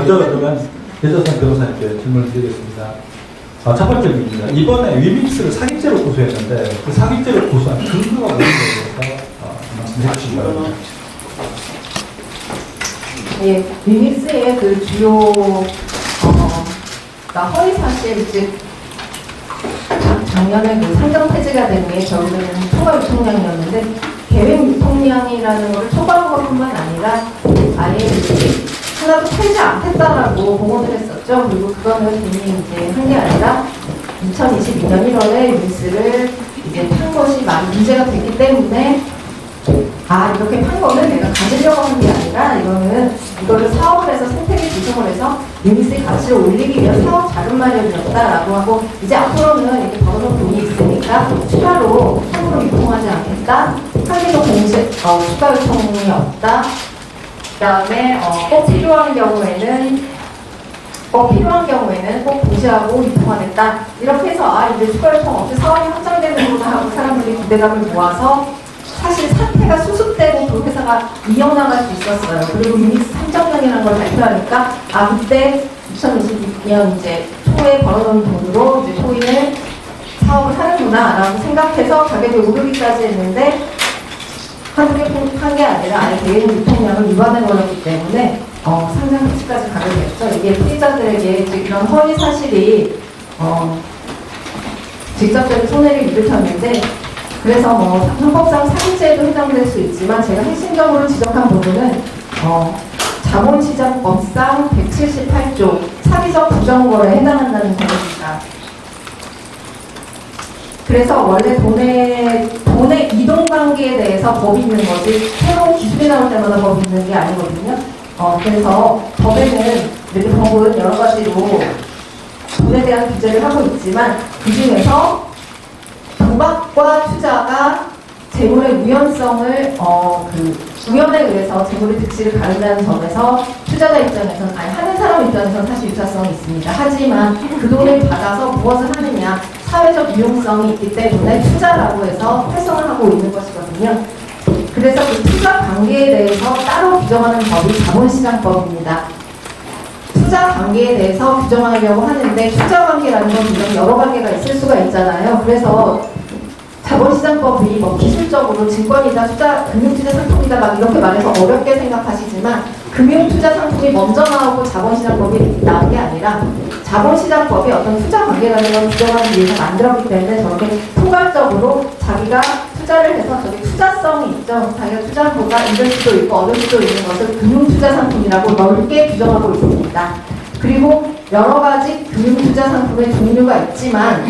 먼저 그러면 여자선 변호사님께 질문을 드리겠습니다. 첫 번째 문제입니다. 이번에 위믹스를 사기죄로 고소했는데 그 사기죄로 고소한 근거가 뭔지에 대해서 말씀해 주시기 바랍니다. 예, 위믹스의 그 주요 그러니까 허위 사실 즉 작년에 그 상장 폐지가 된 게 결국에는 초과 유통량이었는데 계획 유통량이라는 것을 초과한 것뿐만 아니라 아예 하나도 팔지 않겠다라고 공언을 했었죠. 그리고 그거는 이미 이제 한 게 아니라 2022년 1월에 위믹스를 이제 판 것이 많이 문제가 됐기 때문에 이렇게 판 거는 내가 가지려고 한 게 아니라 이거를 사업을 해서 생태계 조성을 해서 위믹스의 가치를 올리기 위한 사업 자금 마련이었다라고 하고 이제 앞으로는 이렇게 벌어놓은 돈이 있으니까 추가로 함부로 유통하지 않겠다. 한계도 공식 추가 유통이 없다. 그다음에 꼭 필요한 경우에는 꼭 공시하고 유통하겠다. 이렇게 해서 이제 추가 유통 없이 사업이 확장되는 거다 하고 사람들이 기대감을 모아서 사실 사태가 수습되고 그 회사가 이어나갈 수 있었어요. 그리고 위믹스 3.0이라는 걸 발표하니까 그때 2022년 이제 초에 벌어놓은 돈으로 이제 초인을 사업을 하는구나라고 생각해서 가격이 오르기까지 했는데 한두 개 판 게 아니라 아예 대외 유통량을 위반해 버렸기 때문에 상장 폐지까지 가게 됐죠. 이게 피해자들에게 이런 허위 사실이 직접적인 손해를 일으켰는데 그래서 형법상 사기죄에도 해당될 수 있지만 제가 핵심적으로 지적한 부분은 자본시장법상 178조 사기적 부정거래에 해당한다는 점입니다. 그래서 원래 돈의 이동관계에 대해서 법이 있는 거지 새로운 기술이 나올 때마다 법이 있는 게 아니거든요. 그래서 법에는 이렇게 법은 여러 가지로 돈에 대한 규제를 하고 있지만 그 중에서 도박과 투자가 재물의 우연성을 우연에 의해서 재물의 득실을 가른다는 점에서 투자자 입장에서는 하는 사람 입장에서는 사실 유사성이 있습니다. 하지만 그 돈을 받아서 무엇을 하느냐 사회적 유용성이 있기 때문에 투자라고 해서 활성을 하고 있는 것이거든요. 그래서 그 투자 관계에 대해서 따로 규정하는 법이 자본시장법입니다. 투자 관계에 대해서 규정하려고 하는데 투자 관계라는 건 분명 여러 관계가 있을 수가 있잖아요. 그래서 자본시장법이 기술적으로 증권이다, 금융투자 상품이다 막 이렇게 말해서 어렵게 생각하시지만 금융투자 상품이 먼저 나오고 자본시장법이 나온 게 아니라 자본시장법이 어떤 투자 관계라는 걸 규정하기 위해서 만들었기 때문에 저렇게 포괄적으로 자기가 투자를 해서 저기 투자성이 있죠. 자기가 투자한 거가 잃을 수도 있고 얻을 수도 있는 것을 금융투자 상품이라고 넓게 규정하고 있습니다. 그리고 여러 가지 금융투자 상품의 종류가 있지만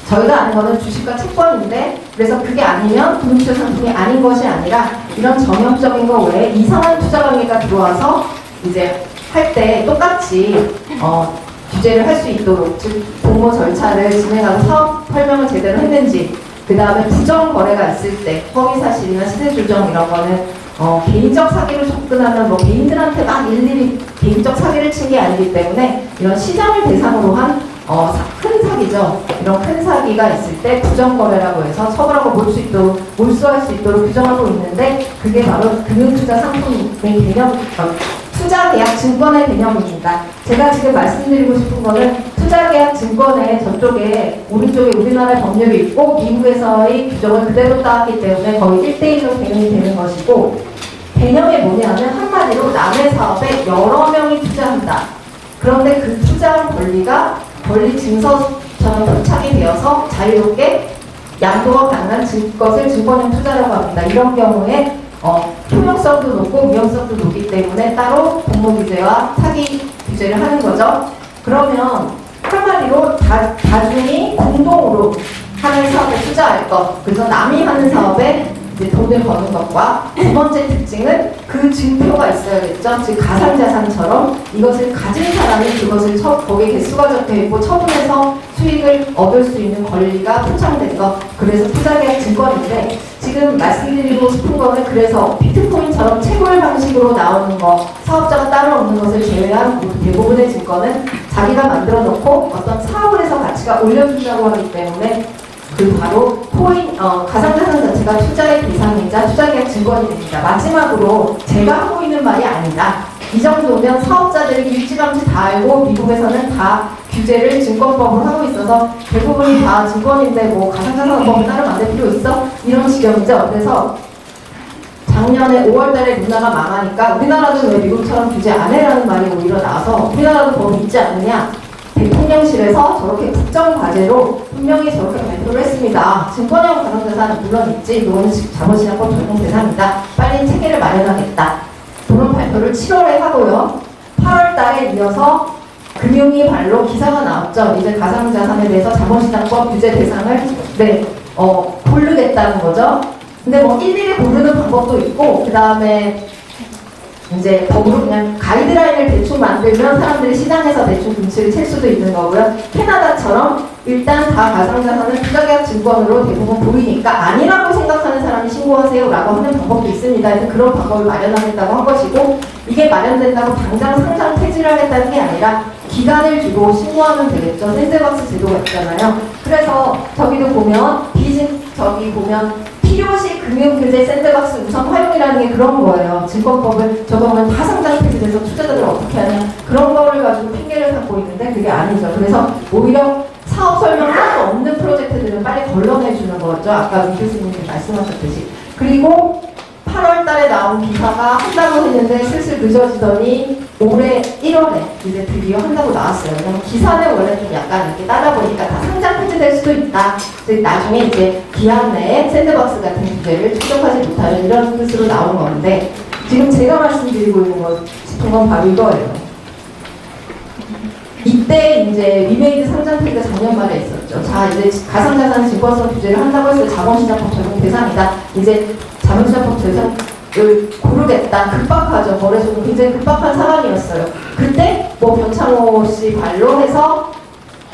저희가 아는 거는 주식과 채권인데 그래서 그게 아니면 금융투자 상품이 아닌 것이 아니라 이런 전형적인 거 외에 이상한 투자 관계가 들어와서 이제 할 때 똑같이 규제를 할 수 있도록 즉 공모 절차를 진행하고 사업 설명을 제대로 했는지 그 다음에 부정 거래가 있을 때 허위 사실이나 시세 조정 이런 거는 개인적 사기로 접근하면 개인들한테 막 일일이 개인적 사기를 친 게 아니기 때문에 이런 시장을 대상으로 한 큰 사기죠. 이런 큰 사기가 있을 때 부정거래라고 해서 처벌하고 몰수할 수 있도록 규정하고 있는데 그게 바로 금융투자 상품의 개념, 투자계약 증권의 개념입니다. 제가 지금 말씀드리고 싶은 거는 투자계약 증권의 저쪽에 오른쪽에 우리나라 법률이 있고 미국에서의 규정을 그대로 따왔기 때문에 거의 1대1로 대응이 되는 것이고 개념이 뭐냐면 한마디로 남의 사업에 여러 명이 투자한다. 그런데 그 투자한 권리 증서처럼 포착이 되어서 자유롭게 양도가 가능한 것을 증권형 투자라고 합니다. 이런 경우에 효용성도 높고 위험성도 높기 때문에 따로 공모 규제와 사기 규제를 하는 거죠. 그러면 한마디로 다중이 공동으로 하는 사업에 투자할 것, 그래서 남이 하는 사업에 이제 돈을 버는 것과 두 번째 특징은 그 증표가 있어야겠죠. 즉 가상자산처럼 이것을 가진 사람이 그것을 거기에 개수가 적혀있고 처분해서 수익을 얻을 수 있는 권리가 포착된 것. 그래서 투자계약 증권인데 지금 말씀드리고 싶은 거는 그래서 비트코인처럼 채굴 방식으로 나오는 거 사업자가 따로 없는 것을 제외한 대부분의 증권은 자기가 만들어 놓고 어떤 사업을 해서 가치가 올려준다고 하기 때문에 그 바로 가상자산 자체가 투자의 대상이자 투자계약 증권이 됩니다. 마지막으로 제가 하고 있는 말이 아니라 이 정도면 사업자들이 일찌감치 다 알고 미국에서는 다 규제를 증권법으로 하고 있어서 대부분이 다 증권인데 뭐 가상자산법을 따로 만들 필요 있어? 이런 지경이죠. 그래서 작년에 5월달에 문화가 망하니까 우리나라도 왜 미국처럼 규제 안 해라는 말이 오히려 나와서 우리나라도 법이 있지 않느냐. 대통령실에서 저렇게 국정과제로 분명히 저렇게 발표를 했습니다. 증권형 가상자산은 물론 있지, 이건 자본시장법 적용 대상이다. 빨리 체계를 마련하겠다. 그런 발표를 7월에 하고요. 8월 달에 이어서 금융위 발로 기사가 나왔죠. 이제 가상자산에 대해서 자본시장법 규제 대상을 고르겠다는 거죠. 근데 뭐 일일이 고르는 방법도 있고, 그 다음에 이제 법으로 그냥 가이드라인을 대충 만들면 사람들이 시장에서 대충 눈치를 챌 수도 있는 거고요. 캐나다처럼 일단 다 가상자산을 투자계약 증권으로 대부분 보이니까 아니라고 생각하는 사람이 신고하세요라고 하는 방법도 있습니다. 그래서 그런 방법을 마련하겠다고 한 것이고, 이게 마련된다고 당장 상장 폐지를 하겠다는 게 아니라 기간을 주고 신고하면 되겠죠. 샌드박스 제도가 있잖아요. 그래서 저기도 보면 필요시 금융규제 샌드박스 우선 활용이라는 게 그런 거예요. 증권법을 적용하면 다 상장 폐지돼서 투자자들 어떻게 하냐, 그런 거를 가지고 핑계를 삼고 있는데 그게 아니죠. 그래서 오히려 사업 설명을 할 수 없는 프로젝트들은 빨리 걸러내주는 거죠. 아까 민 교수님이 말씀하셨듯이. 그리고 8월 달에 나온 기사가 한다고 했는데 슬슬 늦어지더니 올해 1월에 이제 드디어 한다고 나왔어요. 왜냐면 기사는 원래 좀 약간 이렇게 따다 보니까 다 상장 폐지될 수도 있다. 나중에 이제 기한 내에 샌드박스 같은 규제를 충족하지 못하는 이런 뜻으로 나온 건데, 지금 제가 말씀드리고 싶은 건 바로 이거예요. 이때 이제 위메이드 상장 폐지가 작년 말에 있었죠. 자, 이제 가상자산 증권성 규제를 한다고 해서 자본시장법 적용 대상이다. 이제 자본시장법 대상을 고르겠다. 급박하죠. 거래소는 굉장히 급박한 상황이었어요. 그때 뭐 변창호 씨 발로 해서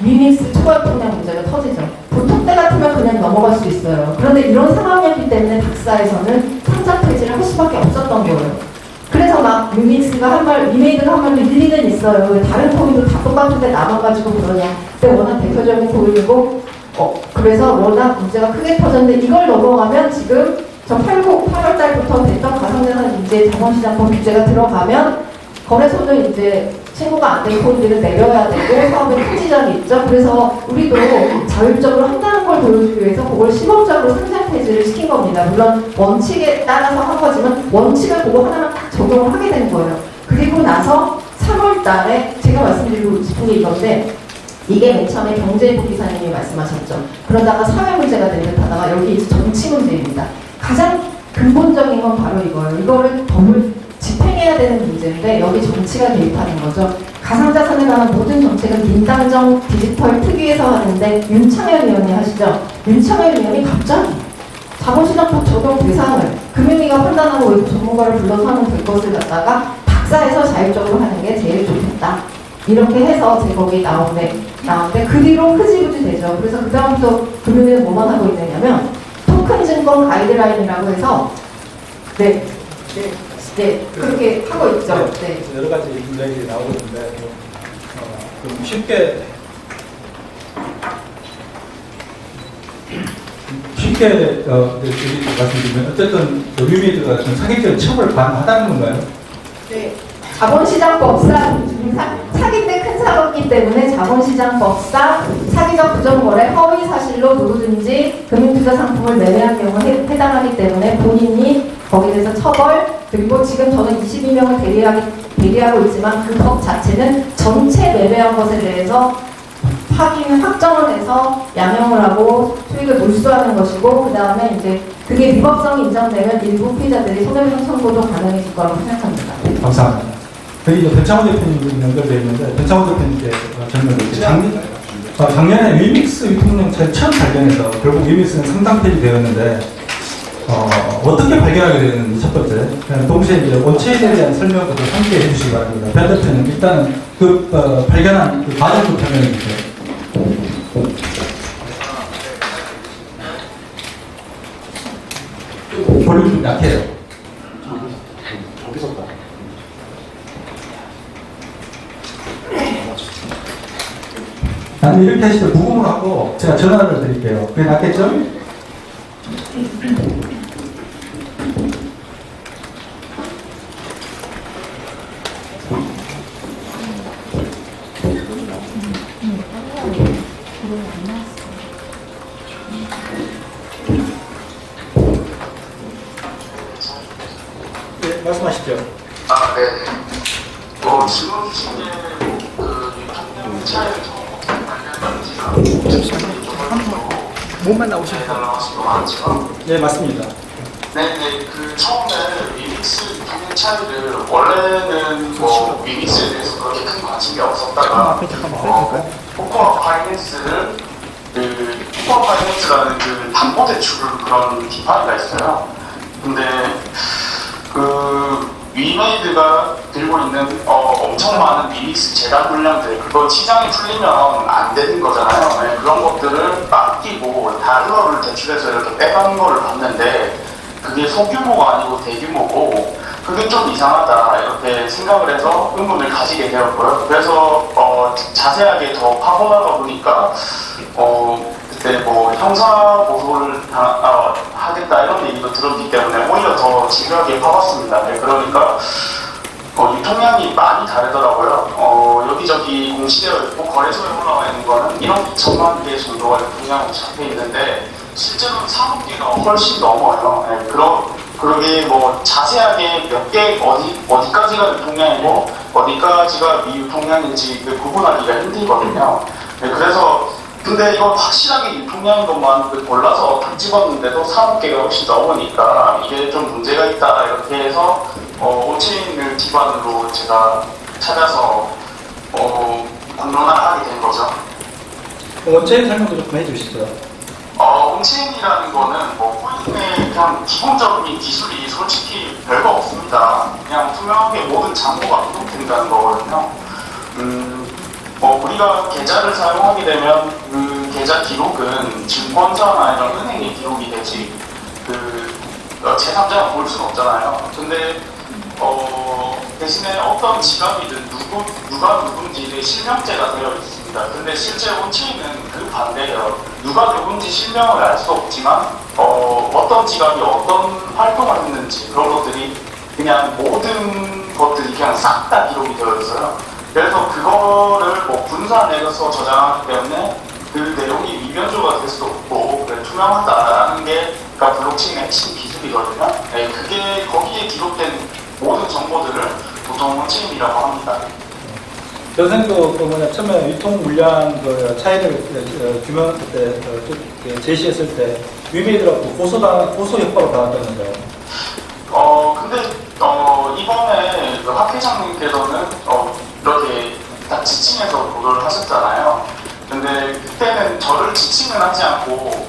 위믹스 초과 통장 문제가 터지죠. 보통 때 같으면 그냥 넘어갈 수 있어요. 그런데 이런 상황이었기 때문에 박사에서는 상장 폐지를 할 수밖에 없었던 거예요. 그래서 막 위믹스가 위메이드가 한 말도 일리는 있어요. 왜 다른 코인도 다 똑같은데 나만 가지고 그러냐. 근데 워낙 대표적인 코인이고, 그래서 워낙 문제가 크게 터졌는데 이걸 넘어가면 지금 저 8월 달부터 됐던 가상자산 이제 자본시장법 규제가 들어가면 거래소는 이제 신고가 안 된 코인들은 내려야 되고 사업에 통지장이 있죠. 그래서 우리도 자율적으로 한다는 걸 보여주기 위해서 그걸 시범적으로 상장 폐지를 시킨 겁니다. 물론 원칙에 따라서 한 거지만 원칙을 보고 하나만 딱 적용을 하게 된 거예요. 그리고 나서 3월 달에 제가 말씀드리고 싶은 게 이건데, 이게 맨 처음에 경제부 기사님이 말씀하셨죠. 그러다가 사회 문제가 된 듯 하다가 여기 이제 정치 문제입니다. 가장 근본적인 건 바로 이거예요. 이거를 법을 집행해야 되는 문제인데 여기 정치가 개입하는 거죠. 가상자산에 관한 모든 정책은 민당정 디지털 특위에서 하는데 윤창현 의원이 하시죠. 윤창현 의원이 갑자기 자본시장법 적용 대상을 금융위가 판단하고 외부 전문가를 불러서 하면 될 것을 갖다가 박사에서 자율적으로 하는 게 제일 좋겠다. 이렇게 해서 제목이 나오는데 그 뒤로 흐지부지 되죠. 그래서 그 다음부터 금융위는 뭐만 하고 있느냐면 토큰 증권 가이드라인이라고 해서 그렇게 하고 있죠. 네. 여러 가지 문제들이 나오고 있는데 좀 쉽게 말씀드리면 어쨌든 위메이드가 사기죄 처벌 가능하다는 건가요? 네. 자본시장법상 사기인데 큰 사고이기 때문에 자본시장법상 사기적 부정거래 허위 사실로 누구든지 금융투자 상품을 매매한 경우에 해당하기 때문에 본인이 거기에 대해서 처벌, 그리고 지금 저는 22명을 대리하고 있지만 그 법 자체는 전체 매매한 것에 대해서 확정을 해서 양형을 하고 수익을 몰수하는 것이고, 그 다음에 이제 그게 위법성이 인정되면 일부 피해자들이 손해배상 청구도 가능해질 거라고 생각합니다. 네. 감사합니다. 여기 이제 변창호 대표님 연결되어 있는데, 변창호 대표님께 질문을 작년에 위믹스 유통령차를 처음 발견해서 결국 위믹스는 상장 폐지되었는데 어떻게 발견하게 되는지 첫 번째, 동시에 이제 원칙에 대한 설명도 함께 해주시기 바랍니다. 변 대표님 일단은 발견한 그 과정도 설명해 주세요. 볼륨이 좀 약해요. 저기서 봐. 아니 이렇게 하시면 부금을 하고 제가 전화를 드릴게요. 그게 낫겠죠? 말씀하시죠. 아, 네. 질문 주신 게그 유통령 차이를 몸만 나오시면 해달라고 하신 거 많지만 네, 맞습니다. 네네, 그 처음에 위믹스 유통령 차이를 원래는 뭐 위믹스에 대해서 그렇게 큰 관심이 없었다가 앞에 잠깐만 써줄까요? 코코아 파이낸스를 그 코코아 파이낸스라는 그 담보대출 그런 디파이가 있어요. 근데 그 위메이드가 들고 있는 엄청 많은 위믹스 재단 물량들 그거 시장이 풀리면 안 되는 거잖아요. 네, 그런 것들을 맡기고 다른 거를 대출해서 이렇게 빼가는 거를 봤는데 그게 소규모가 아니고 대규모고 그게 좀 이상하다 이렇게 생각을 해서 의문을 가지게 되었고요. 그래서 자세하게 더 파고나다 보니까 그때 뭐 형사 보호를 하겠다 이런 얘기도 들었기 때문에 오히려 더 집요하게 파봤습니다. 네, 그러니까 유통량이 많이 다르더라고요. 여기저기 공시되어 있고 거래소에 올라와 있는 거는 1억 2천만 개 정도가 유통량으로 잡혀 있는데 실제로는 3억 개가 훨씬 넘어요. 네, 그러게 뭐 자세하게 몇 개 어디까지가 유통량이고 어디까지가 미유통량인지 구분하기가 힘들거든요. 네, 그래서 근데 이건 확실하게 유통량인 것만 골라서 다 집었는데도 3억 개가 훨씬 넘으니까 이게 좀 문제가 있다 이렇게 해서 온체인을 기반으로 제가 찾아서 공론화를 하게 된 거죠. 원체인 설명도 좀 해주시죠. 온체인이라는 거는 뭐 코인의 그냥 기본적인 기술이 솔직히 별거 없습니다. 그냥 투명하게 모든 정보가 기록된다는 거거든요. 우리가 계좌를 사용하게 되면 그 계좌 기록은 증권사나 이런 은행의 기록이 되지 제3자가 볼 수는 없잖아요. 근데 대신에 어떤 지갑이든 누가 누군지 실명제가 되어 있습니다. 근데 실제 온체인은 그 반대예요. 누가 누군지 실명을 알 수 없지만 어떤 지갑이 어떤 활동을 했는지 그런 것들이 그냥 모든 것들이 그냥 싹 다 기록이 되어 있어요. 그래서 그거를 뭐 분산해서 저장하기 때문에 그 내용이 위변조가 될 수 없고 투명하다라는 게 그러니까 블록체인의 핵심 기술이거든요. 네, 그게 거기에 기록된 모든 정보들을 보통 온체인이라고 합니다. 선생님도 처음에 유통 물량 차이를 그때 제시했을 때 위메이드라고 고소 협박을 받았다면서요. 근데 이번에 학 회장님께서는 이렇게 딱 지칭해서 보도를 하셨잖아요. 근데 그때는 저를 지칭은 하지 않고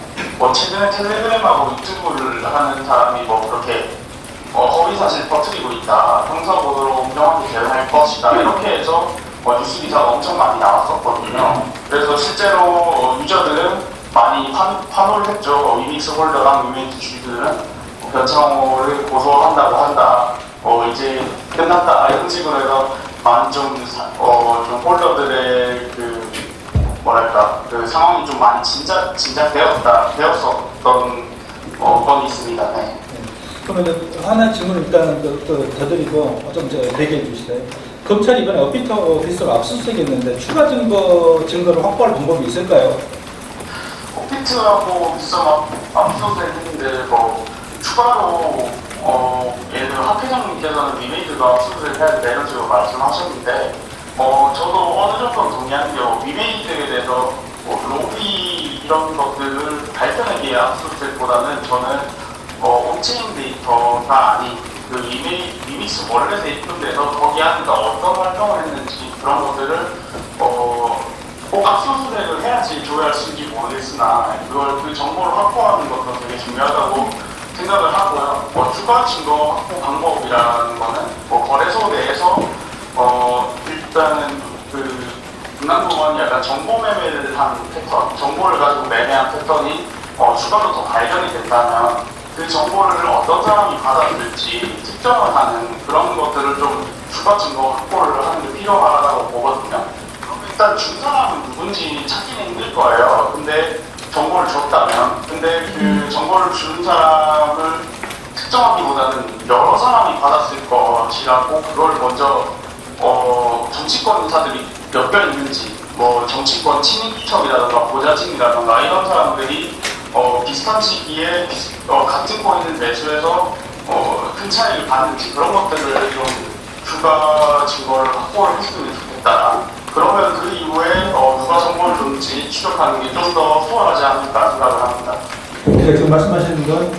최근에 텔레그램하고 유튜브를 하는 사람이 그렇게 허위사실 퍼뜨리고 있다. 형사보도로 공정하게 대응할 것이다. 이렇게 해서 뉴스 기사가 엄청 많이 나왔었거든요. 그래서 실제로 유저들은 많이 환호를 했죠. 위믹스 홀더랑 위메이드 주주들은 변창호를 고소한다고 한다. 이제 끝났다. 이런 식으로 해서 많이 좀 홀더들의 그 상황이 좀 많이 되었었던 건이 있습니다. 네. 그러면 하나 질문 일단 더 드리고 좀 대기해 주시세요. 검찰이 이번에 업비트 오피스를 압수수색했는데 추가 증거를 확보할 방법이 있을까요? 업비트하고 비싸 압수수색했는데 추가로 예를 들어 학 회장님께서는 위메이드가 압수수색을 해야 된다 이런 식으로 말씀하셨는데 저도 어느 정도 동의하는 게 위메이드에 대해서 로비 이런 것들을 발견하기 위한 압수수색보다는 저는 온체인 데이터가 아닌 위믹스 원래 입금돼서 거기 안에서 어떤 활동을 했는지 그런 것들을 꼭 압수수색을 해야지 조회할 수 있는지 모르겠으나 그 정보를 확보하는 것도 되게 중요하다고 생각을 하고요. 추가 증거 확보 방법이라는 거는 거래소 내에서 일단은 금남공원이 약간 정보 매매를 한 패턴, 정보를 가지고 매매한 패턴이 추가로 더 발견이 된다면 그 정보를 어떤 사람이 받았을지 특정을 하는 그런 것들을 좀 추가 증거 확보를 하는 게 필요하다고 보거든요. 일단 준 사람은 누군지 찾기는 힘들 거예요. 근데 정보를 줬다면, 근데 그 정보를 준 사람을 특정하기보다는 여러 사람이 받았을 것이라고 그걸 먼저 정치권 인사들이 몇 명 있는지, 정치권 친인척이라든가 보좌진이라든가 이런 사람들이 비슷한 시기에 같은 코인을 매수해서 큰 차이를 받는지 그런 것들을 좀 추가 증거를 확보를 했으면 좋겠다. 그러면 그 이후에 누가 정보를 줬는지 추적하는 게 좀 더 수월하지 않을까 생각을 합니다. 네, 지금 말씀하시는 건,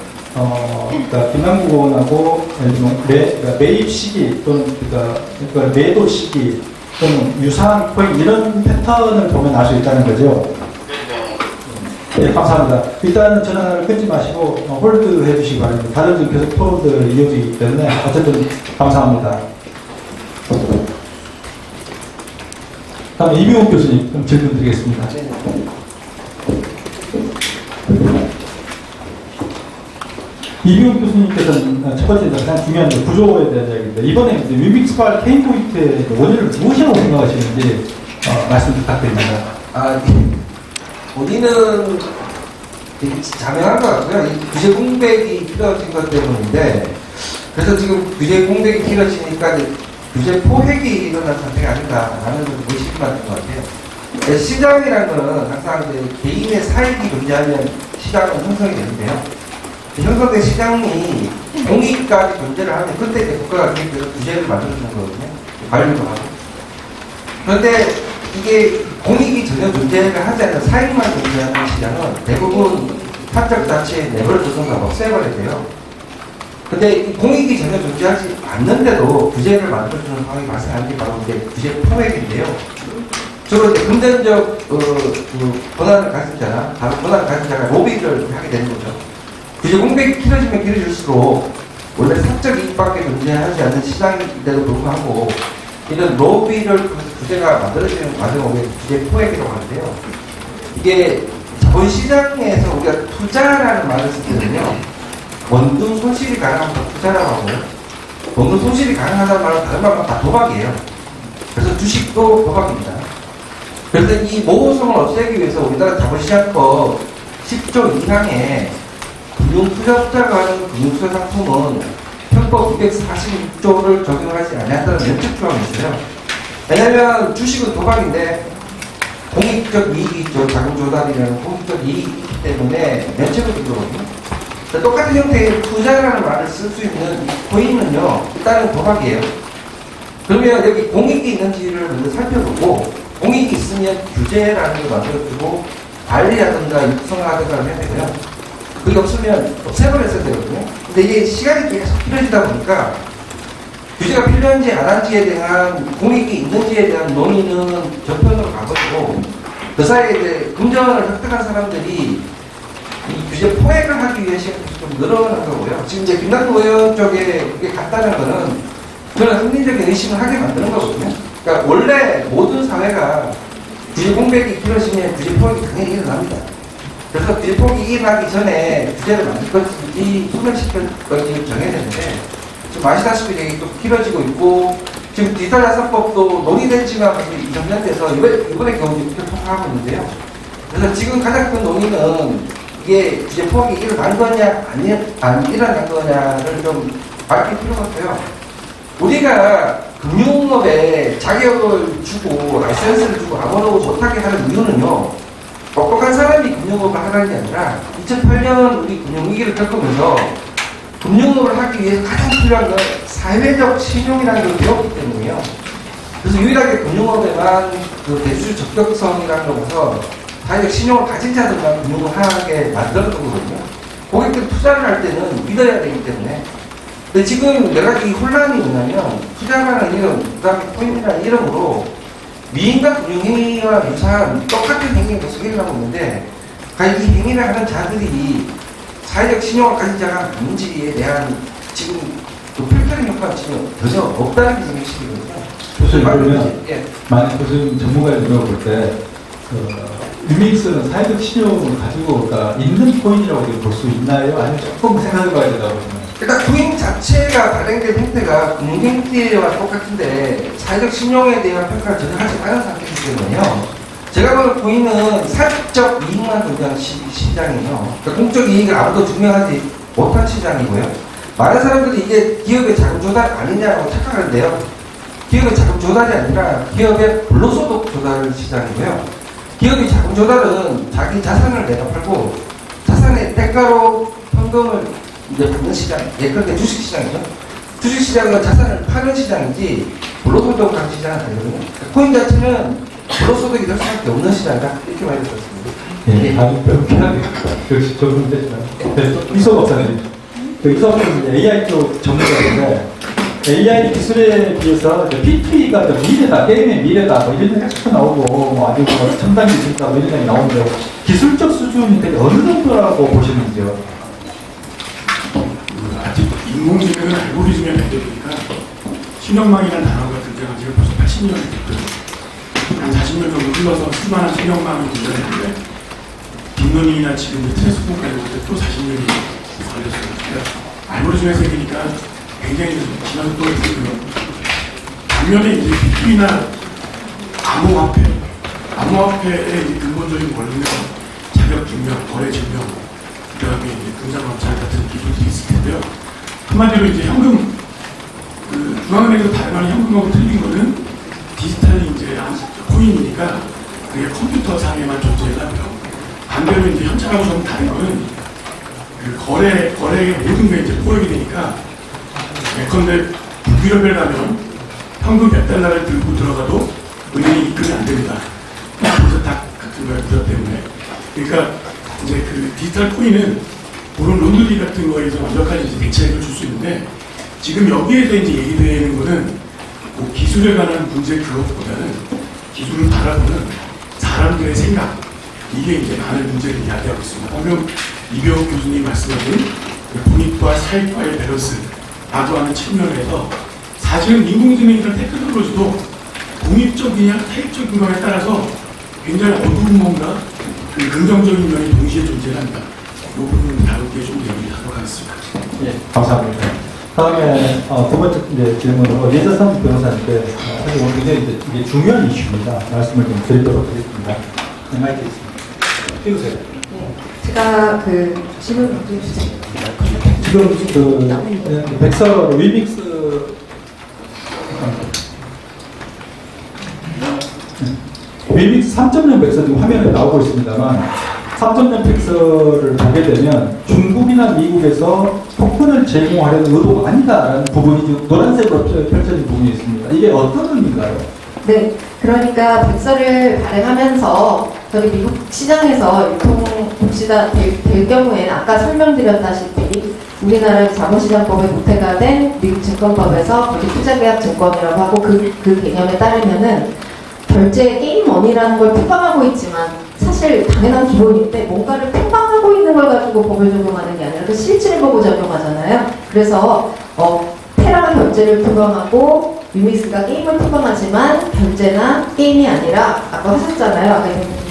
그러니까 김남국 의원하고 그러니까 매입 시기 또는 그러니까 매도 시기 또는 유사한 코인 이런 패턴을 보면 알 수 있다는 거죠. 네네. 네, 감사합니다. 일단은 전화를 끊지 마시고 홀드 해주시기 바랍니다. 다른 분 계속 토론들 이어지기 때문에 어쨌든 감사합니다. 다음에 이명욱 교수님 좀 질문 드리겠습니다. 이명욱 교수님께서는 첫 번째 가장 중요한 구조에 대한 이야기인데 이번에 위믹스발 K포인트의 원인을 무엇이라고 생각하시는지 말씀 부탁드립니다. 본인은 자명한 것 같고요. 이 규제 공백이 필요해진 것 때문인데, 그래서 지금 규제 공백이 필요해지니까 이제 규제 포획이 일어난 상태가 아닌가라는 의식이 맞는 것 같아요. 시장이라는 거는 항상 이제 개인의 사익이 존재하면 시장은 형성이 되는데요. 형성된 시장이 공익까지 존재를 하면 그때 이제 국가가 규제를 만들어주는 거거든요. 관리도 하고. 그런데 이게 공익이 전혀 존재를 하지 않는 사익만 존재하는 시장은 대부분 pháp 자체에 내버려두든가 없애버려야 돼요. 근데 이 공익이 전혀 존재하지 않는데도 규제를 만들어주는 상황이 발생하는 게 바로 이제 규제 포획인데요. 주로 이제 금전적 권한을 가진 자나 다른 권한을 가진 자가 로비를 하게 되는 거죠. 규제 공백이 길어지면 길어질수록 원래 사적 이익밖에 존재하지 않는 시장인데도 불구하고 이런 로비를 규제가 만들어지는 과정을 규제 포획이라고 하는데요. 이게 자본시장에서 우리가 투자라는 말을 쓰거든요. 원금 손실이 가능하면 투자라고 하고요. 원금 손실이 가능하다는 말은 다른 말은 다 도박이에요. 그래서 주식도 도박입니다. 그래서 이 모호성을 없애기 위해서 우리나라 자본시장법 10조 2항에 금융투자자가 하는 금융투자 상품은 편법 246조를 적용하지 않았다는 면책 조항이 있어요. 왜냐하면 주식은 도박인데 공익적 이익이 있죠. 자금 조달이라는 공익적 이익이 있기 때문에 면책을 주거든요. 똑같은 형태의 투자라는 말을 쓸 수 있는 이 코인은요, 일단은 도박이에요. 그러면 여기 공익이 있는지를 먼저 살펴보고, 공익이 있으면 규제라는 걸 만들어주고, 관리하든가 육성하든가 해야 되고요. 그게 없으면 없애버렸어야 되거든요. 근데 이게 시간이 계속 필요해지다 보니까, 규제가 필요한지 안 한지에 대한 공익이 있는지에 대한 논의는 저편으로 가버리고, 그 사이에 이제 금전을 획득한 사람들이 이 규제 포획을 하기 위해 시간이 좀 늘어난 거고요. 지금 이제 김남국 의원 쪽에 그게 같다는 거는 저는 합리적인 의심을 하게 만드는 거거든요. 그러니까 원래 모든 사회가 규제 공백이 길어지면 규제 포획이 당연히 일어납니다. 그래서 규제 포획이 일어나기 전에 규제를 만들 것인지 소멸시킬 것인지 정해야 되는데 지금 아시다시피 이게 또 길어지고 있고 지금 디지털 자산법도 논의된 지가 2~3년 돼서 이번에 겨우 이렇게 통과하고 있는데요. 그래서 지금 가장 큰 논의는 이게 규제 포획이 일어난 거냐, 안 일어난 거냐를 좀 밝힐 필요가 있어요. 우리가 금융업에 자격을 주고, 라이센스를 주고, 아무도 못하게 하는 이유는요, 똑똑한 사람이 금융업을 하라는 게 아니라, 2008년 우리 금융위기를 겪으면서, 금융업을 하기 위해서 가장 필요한 건 사회적 신용이라는 걸 배웠기 때문이에요. 그래서 유일하게 금융업에만 그 대출 적격성이라는 걸 봐서, 사회적 신용을 가진 자들만 금융을 하게 만들었던 거거든요. 고객들 투자를 할 때는 믿어야 되기 때문에. 근데 지금 여러 가지 혼란이 뭐냐면, 투자라는 이름, 그 다음에 코인이라는 이름으로 미인과 금융행위와 유사한 똑같은 행위가 계속 일어나고 있는데, 과연 이 행위를 하는 자들이 사회적 신용을 가진 자가 아닌지에 대한 지금 그 필터링 효과가 지금 전혀 없다는 게 지금 핵심이거든요. 교수님, 그러면 예. 만약 교수님 전문가의 눈으로 볼 때, 위믹스는 사회적 신용을 가지고 있는 코인이라고 볼 수 있나요? 아니면 조금 생각해 봐야 된다고 보시나요? 일단 코인 자체가 발행된 형태가 금융 행태와 똑같은데 사회적 신용에 대한 평가를 전혀 하지 않은 상태이기 때문에요. 제가 보는 코인은 사적 이익만 존재하는 시장이에요. 그러니까 공적 이익을 아무도 증명하지 못한 시장이고요. 많은 사람들이 이게 기업의 자금 조달 아니냐고 착각하는데요. 기업의 자금 조달이 아니라 기업의 불로소득 조달 시장이고요. 기업의 자금 조달은 자기 자산을 내가 팔고 자산의 대가로 현금을 이제 받는 시장, 예컨대 주식 시장이죠. 주식 시장은 자산을 파는 시장이지 불로소득 간 시장은 아니거든요. 코인 자체는 불로소득이 될 수밖에 없는 시장이다. 이렇게 말해주셨습니다. 예, 다른 변하게 역시 좋은 데지만 이소 박사님, 이소 박사님 AI 쪽 전문가인데 AI 기술에 비해서 P2E가 미래다, 게임의 미래다, 뭐 이런 얘기가 자꾸 나오고 뭐 아주 뭐 첨단 기술이다, 뭐 이런 얘기 나오는데 기술적 수준이 되게 어느 정도라고 보시는지요? 아직 인공지능은 알고리즘의 발달이니까 신형망이라는 단어가 등장한 지가 벌써 80년이 됐거든요. 한 40년 정도 흘러서 수많은 신형망이 등장했는데 딥러닝이나 지금 트랜스포까지 올 때 또 40년이 걸렸어요. 알고리즘의 세계니까 굉장히 지난 속도가 있거든요. 반면에 이제 비트이나 암호화폐의 이제 근본적인 원리는 자격 증명, 거래 증명, 그 다음에 이제 분자검찰 같은 기술들이 있을 텐데요. 한마디로 이제 현금, 중앙은행에서 발행하는 현금하고 틀린 거는 디지털이 이제 코인이니까 그게 컴퓨터 상에만 존재하고요. 반대로 이제 현찰하고 좀 다른 거는 거래의 모든 게 이제 포획이 되니까 예컨대 북유럽에 가면 현금 몇 달러를 들고 들어가도 은행이 입금이 안 됩니다. 그래서 다 같은 거예요, 그것 때문에. 그러니까 이제 그 디지털 코인은 그런 론드리 같은 거에서 완벽한 이제 대책을 줄 수 있는데 지금 여기에서 이제 얘기되는 거는 뭐 기술에 관한 문제 그것보다는 기술을 바라보는 사람들의 생각 이게 이제 많은 문제를 이야기하고 있습니다. 방금 이병욱 교수님 말씀하신 본인과 사회과의 밸런스 나도하는 측면에서 사실은 인공지능이나 테크놀로지도 독립적이냐 타입적인 거에 따라서 굉장히 어두운 뭔가 그 긍정적인 면이 동시에 존재합니다. 이 부분을 다룰 게 좀 얘기하도록 하겠습니다. 예, 감사합니다. 다음에 두 번째 이제 질문으로 예자선 변호사님께 사실 오늘 굉장히 이게 중요한 이슈입니다. 말씀을 좀 드리도록 하겠습니다. 네, 마이크 있습니다. 띄우세요. 제가 그 질문 먼저 주세요. 지금 그 백서 위믹스 위믹스 3.0 백서 지금 화면에 나오고 있습니다만 3.0 백서를 보게 되면 중국이나 미국에서 토큰을 제공하려는 의도가 아니다라는 부분이 지금 노란색으로 펼쳐진 부분이 있습니다. 이게 어떤 의미인가요? 네, 그러니까 백서를 발행하면서 저희 미국 시장에서 유통시다 될 경우에는 아까 설명드렸다시피 우리나라 자본시장법에 모태가 된 미국 증권법에서 거기 투자계약증권이라고 하고 그 개념에 따르면은 결제 게임머니라는 걸 표방하고 있지만 사실 당연한 기본인데 뭔가를 표방하고 있는 걸 가지고 법을 적용하는 게 아니라 그 실질을 보고 적용하잖아요. 그래서 테라가 결제를 표방하고 유믹스가 게임을 표방하지만 결제나 게임이 아니라 아까 하셨잖아요. 아까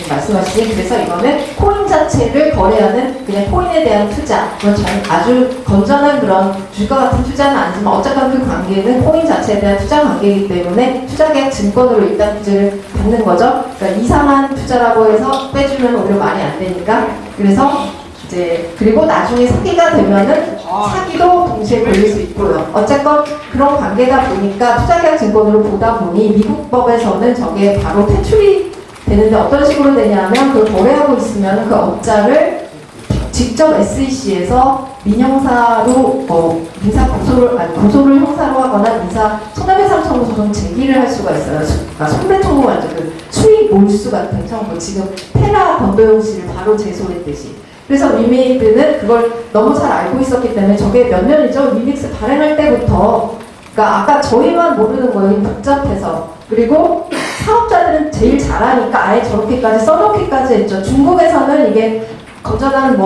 말씀하신 그래서 이거는 코인 자체를 거래하는 그냥 코인에 대한 투자 그건 아주 건전한 그런 주가 같은 투자는 아니지만 어쨌건 그 관계는 코인 자체에 대한 투자 관계이기 때문에 투자계약 증권으로 일단 규제를 받는 거죠. 그러니까 이상한 투자라고 해서 빼주면 오히려 말이 안 되니까 그래서 이제 그리고 나중에 사기가 되면은 사기도 동시에 걸릴 수 있고요. 어쨌건 그런 관계다 보니까 투자계약 증권으로 보다 보니 미국 법에서는 저게 바로 퇴출이 되는데 어떤 식으로 되냐면 그걸 거래하고 있으면 그 업자를 직접 SEC에서 민형사로 민사 고소를 형사로 하거나 민사 손해배상 청구 소송 제기를 할 수가 있어요. 손배 청구 말죠. 그 수익 몰수 같은 청구. 지금 테라 권도영 씨를 바로 제소했듯이. 그래서 위메이드는 그걸 너무 잘 알고 있었기 때문에 저게 몇 년이죠? 위믹스 발행할 때부터 그러니까 아까 저희만 모르는 거예요. 복잡해서. 그리고 사업자들은 제일 잘하니까 아예 저렇게까지 써놓기까지 했죠. 중국에서는 이게 건전한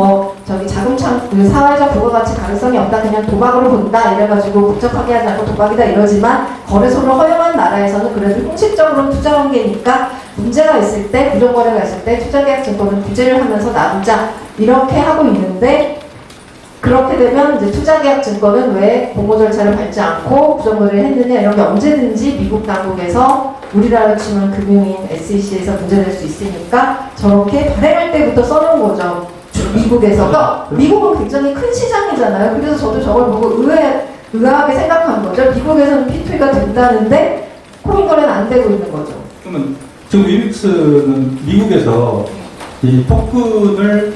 자금창 사회적 부가가치 가능성이 없다 그냥 도박으로 본다 이래가지고 복잡하게 하지 않고 도박이다 이러지만 거래소를 허용한 나라에서는 그래도 형식적으로 투자 관계니까 문제가 있을 때 부정거래가 있을 때 투자계약증권은 규제를 하면서 나누자 이렇게 하고 있는데 그렇게 되면 이제 투자계약증권은 왜 공모 절차를 밟지 않고 부정거래를 했느냐 이런 게 언제든지 미국 당국에서 우리나라로 치면 금융인 SEC에서 문제될 수 있으니까 저렇게 발행할 때부터 써놓은 거죠. 미국에서. 미국은 굉장히 큰 시장이잖아요. 그래서 저도 저걸 보고 의아하게 생각한 거죠. 미국에서는 P2E가 된다는데 코인 거래는 안 되고 있는 거죠. 그러면 지금 위믹스는 미국에서 이 토큰을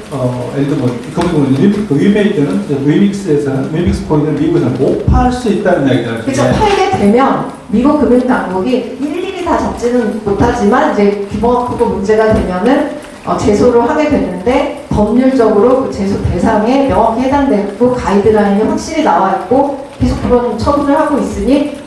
예를 들어 거기 보면 위메이드는 위믹스에서는 위믹스 코인을 미국에서는 못 팔 수 있다는 이야기잖아요. 그래서 팔게 되면 미국 금융당국이 일일이 다 적지는 못하지만 이제 그거 문제가 되면은 제소를 하게 되는데 법률적으로 그 제소 대상에 명확히 해당되고 가이드라인이 확실히 나와 있고 계속 그런 처분을 하고 있으니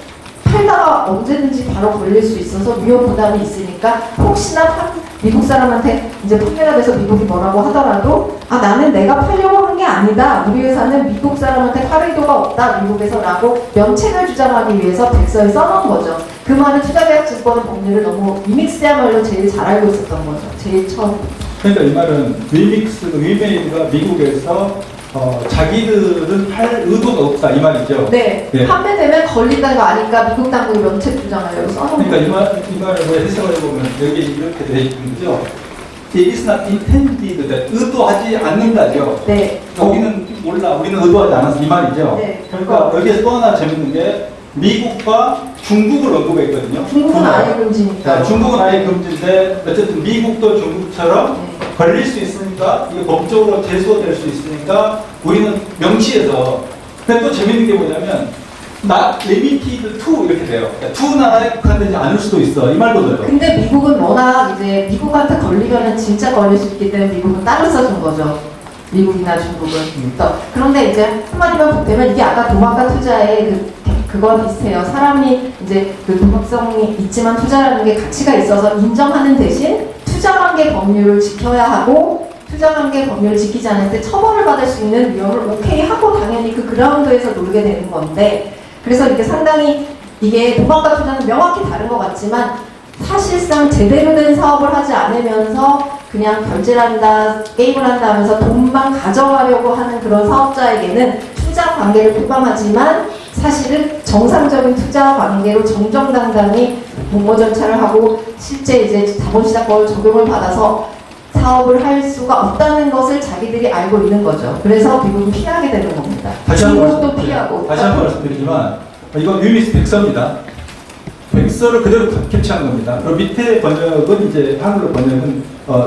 팔다가 언제든지 바로 걸릴 수 있어서 위험 부담이 있으니까 혹시나 미국 사람한테 이제 판매가 돼서 미국이 뭐라고 하더라도 나는 내가 팔려고 한 게 아니다. 우리 회사는 미국 사람한테 팔 의도가 없다. 미국에서라고 면책을 주장하기 위해서 백서에 써놓은 거죠. 그 말은 투자계약증권 법률을 너무 위믹스야말로 제일 잘 알고 있었던 거죠. 제일 처음. 그러니까 이 말은 위메이드가 미국에서 자기들은 팔 의도가 없다 이 말이죠. 네. 네. 판매되면 걸린다는 거 아니까 미국 당국이 면책 주장하려고 써놓은 그러니까 거죠. 이 말을 해석을 해보면 여기 이렇게 되어 있는 거죠. It is not intended that 의도하지 않는다죠. 네. 우리는 몰라, 우리는 의도하지 않았어 이 말이죠. 네. 그러니까 여기에서 또 하나 재밌는 게 미국과 중국을 언급했거든요. 중국은 아예 금지니까. 자, 중국은 아예 금지인데 어쨌든 미국도 중국처럼 걸릴 수 있으니까 이게 법적으로 제소될 수 있으니까 우리는 명시해서. 근데 또 재밌는 게 뭐냐면 not limited to 이렇게 돼요. 그러니까 두 나라에 국한되지 않을 수도 있어 이 말도 돼요. 근데 미국은 워낙 이제 미국한테 걸리면은 진짜 걸릴 수 있기 때문에 미국은 따로 써준 거죠. 미국이나 중국은. 그런데 이제 한마디만 보태면 이게 아까 도박과 투자의 그거 비슷해요. 사람이 이제 그 도박성이 있지만 투자라는 게 가치가 있어서 인정하는 대신 투자관계 법률을 지켜야 하고 투자관계 법률을 지키지 않을 때 처벌을 받을 수 있는 위험을 오케이 하고 당연히 그 그라운드에서 놀게 되는 건데 그래서 이게 상당히 이게 도박과 투자는 명확히 다른 것 같지만 사실상 제대로 된 사업을 하지 않으면서 그냥 결제를 한다, 게임을 한다 하면서 돈만 가져가려고 하는 그런 사업자에게는 투자 관계를 포함하지만 사실은 정상적인 투자 관계로 정정당당히 공모 절차를 하고 실제 이제 자본시장법을 적용을 받아서 사업을 할 수가 없다는 것을 자기들이 알고 있는 거죠. 그래서 미국은 피하게 되는 겁니다. 중국도 피하고. 다시 한 번 말씀드리지만 이건 위믹스 백서입니다. 백서를 그대로 캡처한 겁니다. 그리고 밑에 번역은 이제 한글로 번역은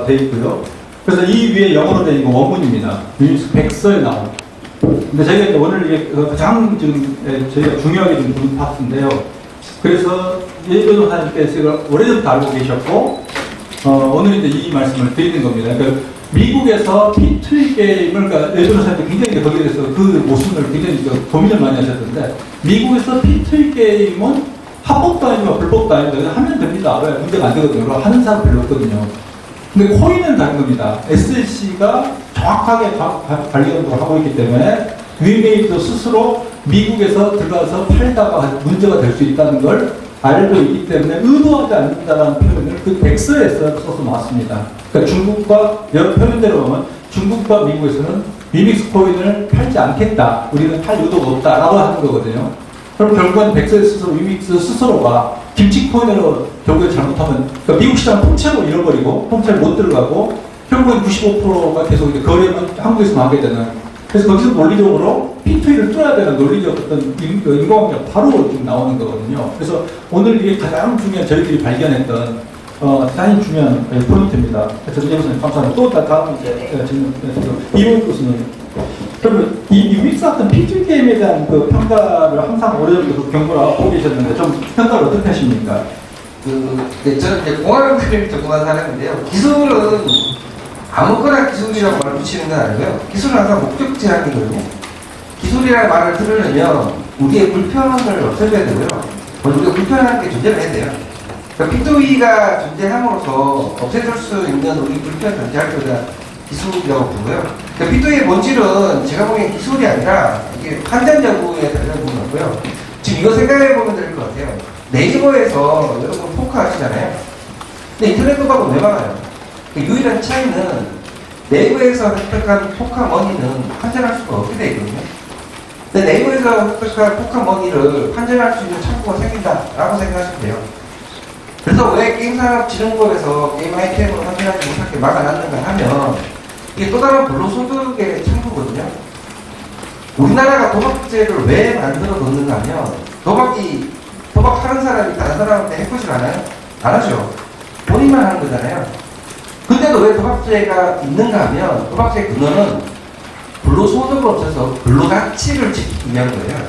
돼 있고요. 그래서 이 위에 영어로 된 이거 원문입니다. 위믹스 백서에 나온. 근데 저희가 이제 오늘 이게 가장 지금 저희가 중요하게 좀 보는 파트인데요. 그래서 예 변호사님께서 오래전부터 알고 계셨고 오늘 이제 이 말씀을 드리는 겁니다. 그러니까 미국에서 P2 게임을, 그러니까 예 변호사님도 굉장히 거기에 대해서 그 모순을 굉장히 고민을 많이 하셨던데 미국에서 P2 게임은 합법도 아니고 불법도 아니고 그냥 하면 됩니다. 왜 문제가 안 되거든요. 하는 사람 별로 없거든요. 근데 코인은 다른 겁니다. SEC가 정확하게 관리를 하고 있기 때문에 위메이드 스스로 미국에서 들어가서 팔다가 문제가 될 수 있다는 걸 알고 있기 때문에 의도하지 않는다는 표현을 그 백서에 써서 나왔습니다. 그러니까 중국과 여러 표현대로 보면 중국과 미국에서는 위믹스 코인을 팔지 않겠다. 우리는 팔 의도가 없다라고 하는 거거든요. 그럼 결국은 백서에 스스로 위믹스 스스로가 김치 코인으로 결국에 잘못하면 그러니까 미국 시장을 통째로 잃어버리고 통째로 못 들어가고 결국엔 95%가 계속 이제 거래는 한국에서 하게 되는 그래서 거기서 논리적으로 P2E를 뚫어야 되는 논리적 어떤 인과관계가 바로 지금 나오는 거거든요. 그래서 오늘 이게 가장 중요한 저희들이 발견했던 대단히 중요한 포인트입니다. 그래서 예수님 감사합니다. 또 다음 이제 질문 이원 교수님. 그러면 이 위믹스 같은 P2E 게임에 대한 그 평가를 항상 오래전부터 경고를 하고 계셨는데 좀 평가를 어떻게 하십니까? 저는 이제 공학을 전공한 사람인데요. 기술은 아무거나 기술이라고 말 붙이는 건 아니고요. 기술은 항상 목적 제한이거든요. 기술이라는 말을 들으려면 우리의 불편함을 없애줘야 되고요. 우리가 불편한 게 존재를 해야 돼요. 그러니까 P2E가 존재함으로써 없애줄 수 있는 우리 불편 전제할 때가 기술이라고 보고요. 그러니까 P2E의 본질은 제가 보기엔 기술이 아니라 이게 판단 여부에 달려있는 거고요. 지금 이거 생각해보면 될 것 같아요. 네이버에서 여러분 포커 하시잖아요. 근데 인터넷 도박은 왜 많아요? 그 유일한 차이는 네이버에서 획득한 포카머니는 판단할 수가 없게 되어 있거든요. 근데 네이버에서 획득한 포카머니를 판단할 수 있는 창구가 생긴다라고 생각하시면 돼요. 그래서 왜 게임산업진흥법에서 게임 아이템으로 판단하지 못하게 막아놨는가 하면 이게 또 다른 불로소득의 창구거든요. 우리나라가 도박제를 왜 만들어 놓는가 하면 도박하는 사람이 다른 사람한테 해코지를 하나요? 안 하죠. 본인만 하는 거잖아요. 근데도 왜 도박죄가 있는가 하면 도박죄의 근원은 불로소득을 없애서 근로가치를 지키기 위한 거예요.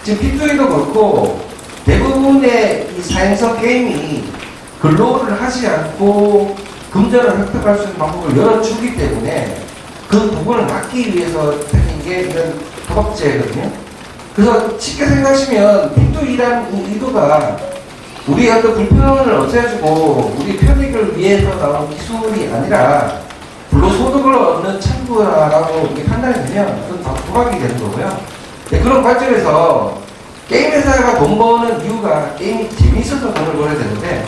지금 핏조이도 그렇고 대부분의 이 사행성 게임이 근로를 하지 않고 금전을 획득할 수 있는 방법을 열어주기 때문에 그 부분을 막기 위해서 생긴 게 이런 도박죄거든요. 그래서 쉽게 생각하시면 핏조이라는 이 의도가 우리의 어떤 불편을 없애주고 우리 편익을 위해서 나온 기술이 아니라 불로소득을 얻는 창구라고 이렇게 판단이 되면 그건 다 도박이 되는 거고요. 네, 그런 관점에서 게임 회사가 돈 버는 이유가 게임이 재밌어서 돈을 벌어야 되는데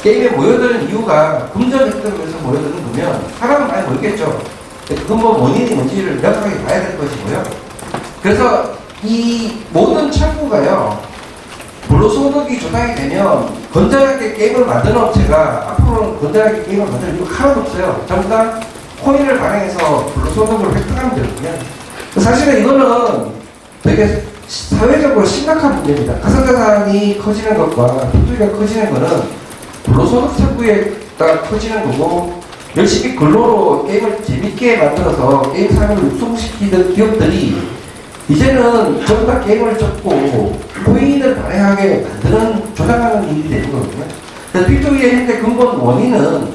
게임에 모여드는 이유가 금전 획득을 위해서 모여드는 거면 사람은 많이 모이겠죠. 그건 뭐 원인이 뭔지를 명확하게 봐야 될 것이고요. 그래서 이 모든 창구가요, 불로소득이 조장이 되면 건전하게 게임을 만드는 업체가 앞으로는 건전하게 게임을 만들 이유가 하나도 없어요. 전부 다 코인을 발행해서 불로소득을 획득하면 되거든요. 사실은 이거는 되게 사회적으로 심각한 문제입니다. 가상자산이 커지는 것과 핏줄기가 커지는 것은 불로소득 창구가 커지는 거고, 열심히 근로로 게임을 재밌게 만들어서 게임 산업을 육성시키던 기업들이 이제는 전부 다 게임을 접고 코인을 발행하게 만드는, 조작하는 일이 되는 거거든요. 그래서 핏줄기의 현재 근본 원인은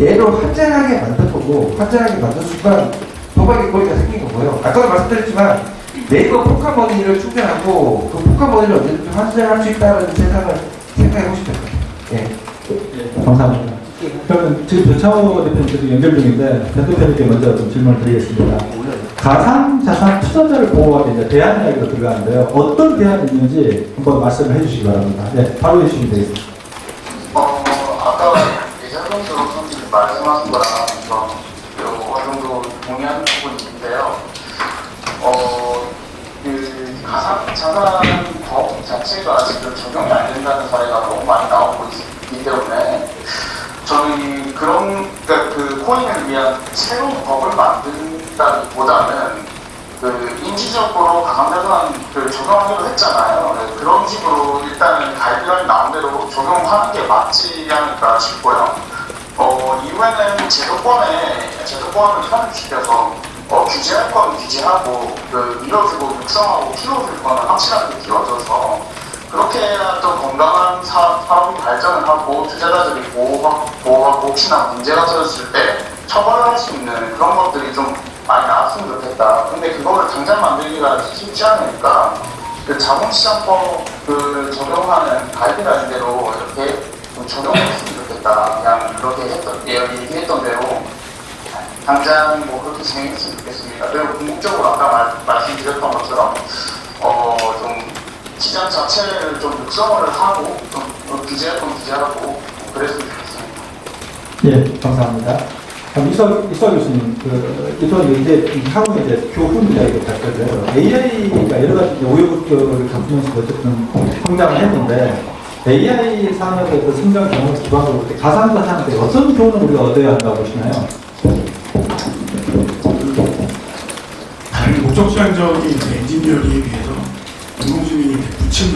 얘로 환전하게 만든 거고, 환전하게 만든 순간 도박의 거리가 생긴 거고요. 아까도 말씀드렸지만 네이버 포카머니를 충전하고 그 포카머니를 언제든지 환전할 수 있다는 세상을 생각해 보시면 됩니다. 예. 감사합니다. 그러면 지금 변창호 대표님 연결 중인데 변 대표님께 먼저 좀 질문을 드리겠습니다. 가상자산 투자자를 보호하기 위해 대안 이야기가 들어가는데요. 어떤 대안이 있는지 한번 말씀을 해주시기 바랍니다. 네, 바로 해주시면 되겠습니다. 아까 이재동 선생님 말씀하신 거랑 어느 정도 동의하는 부분이 있는데요. 그 가상자산법 자체가 지금 적용이 안 된다는 사례가 너무 많이 나오고 있기 때문에 저는 그러니까 그 코인을 위한 새로운 법을 만든다기보다는 그 인지적으로 가상자산을 적용하기로 했잖아요. 네, 그런 식으로 일단은 가이드라인 나온 대로 적용하는 게 맞지 않을까 싶고요. 이후에는 제도권을 편입시켜서 규제할 건 규제하고 그 밀어주고 육성하고 키워줄 거는 확실하게 키워줘서 그렇게 해야 좀 건강한 사업이 발전을 하고 투자자들이 보호하고 혹시나 문제가 생겼을 때 처벌을 할 수 있는 그런 것들이 좀 많이 나왔으면 좋겠다. 근데 그거를 당장 만들기가 쉽지 않으니까 그 자본시장법 적용하는 가이드라인대로 이렇게 좀 적용했으면 좋겠다. 그냥 그렇게 얘기했던 대로 당장 뭐 그렇게 진행했으면 좋겠습니다. 그리고 궁극적으로 아까 말씀드렸던 것처럼 좀 시장 자체를 좀 육성을 하고 좀 규제할 건 규제하고 그랬으면 좋겠습니다. 예, 감사합니다. 그럼 이수아 교수님, 이번 이제 향후에 이제 교훈 이야기가 됐거든요. AI가 여러 가지 오요국교를 겪으면서 어쨌든 성장을 했는데 AI 산업의 그 성장 경험을 기반으로 가상자산한테 어떤 교훈을 우리가 얻어야 한다고 보시나요? 다른 목적지향적인 엔지니어링에 비해서 인공지능이 부침을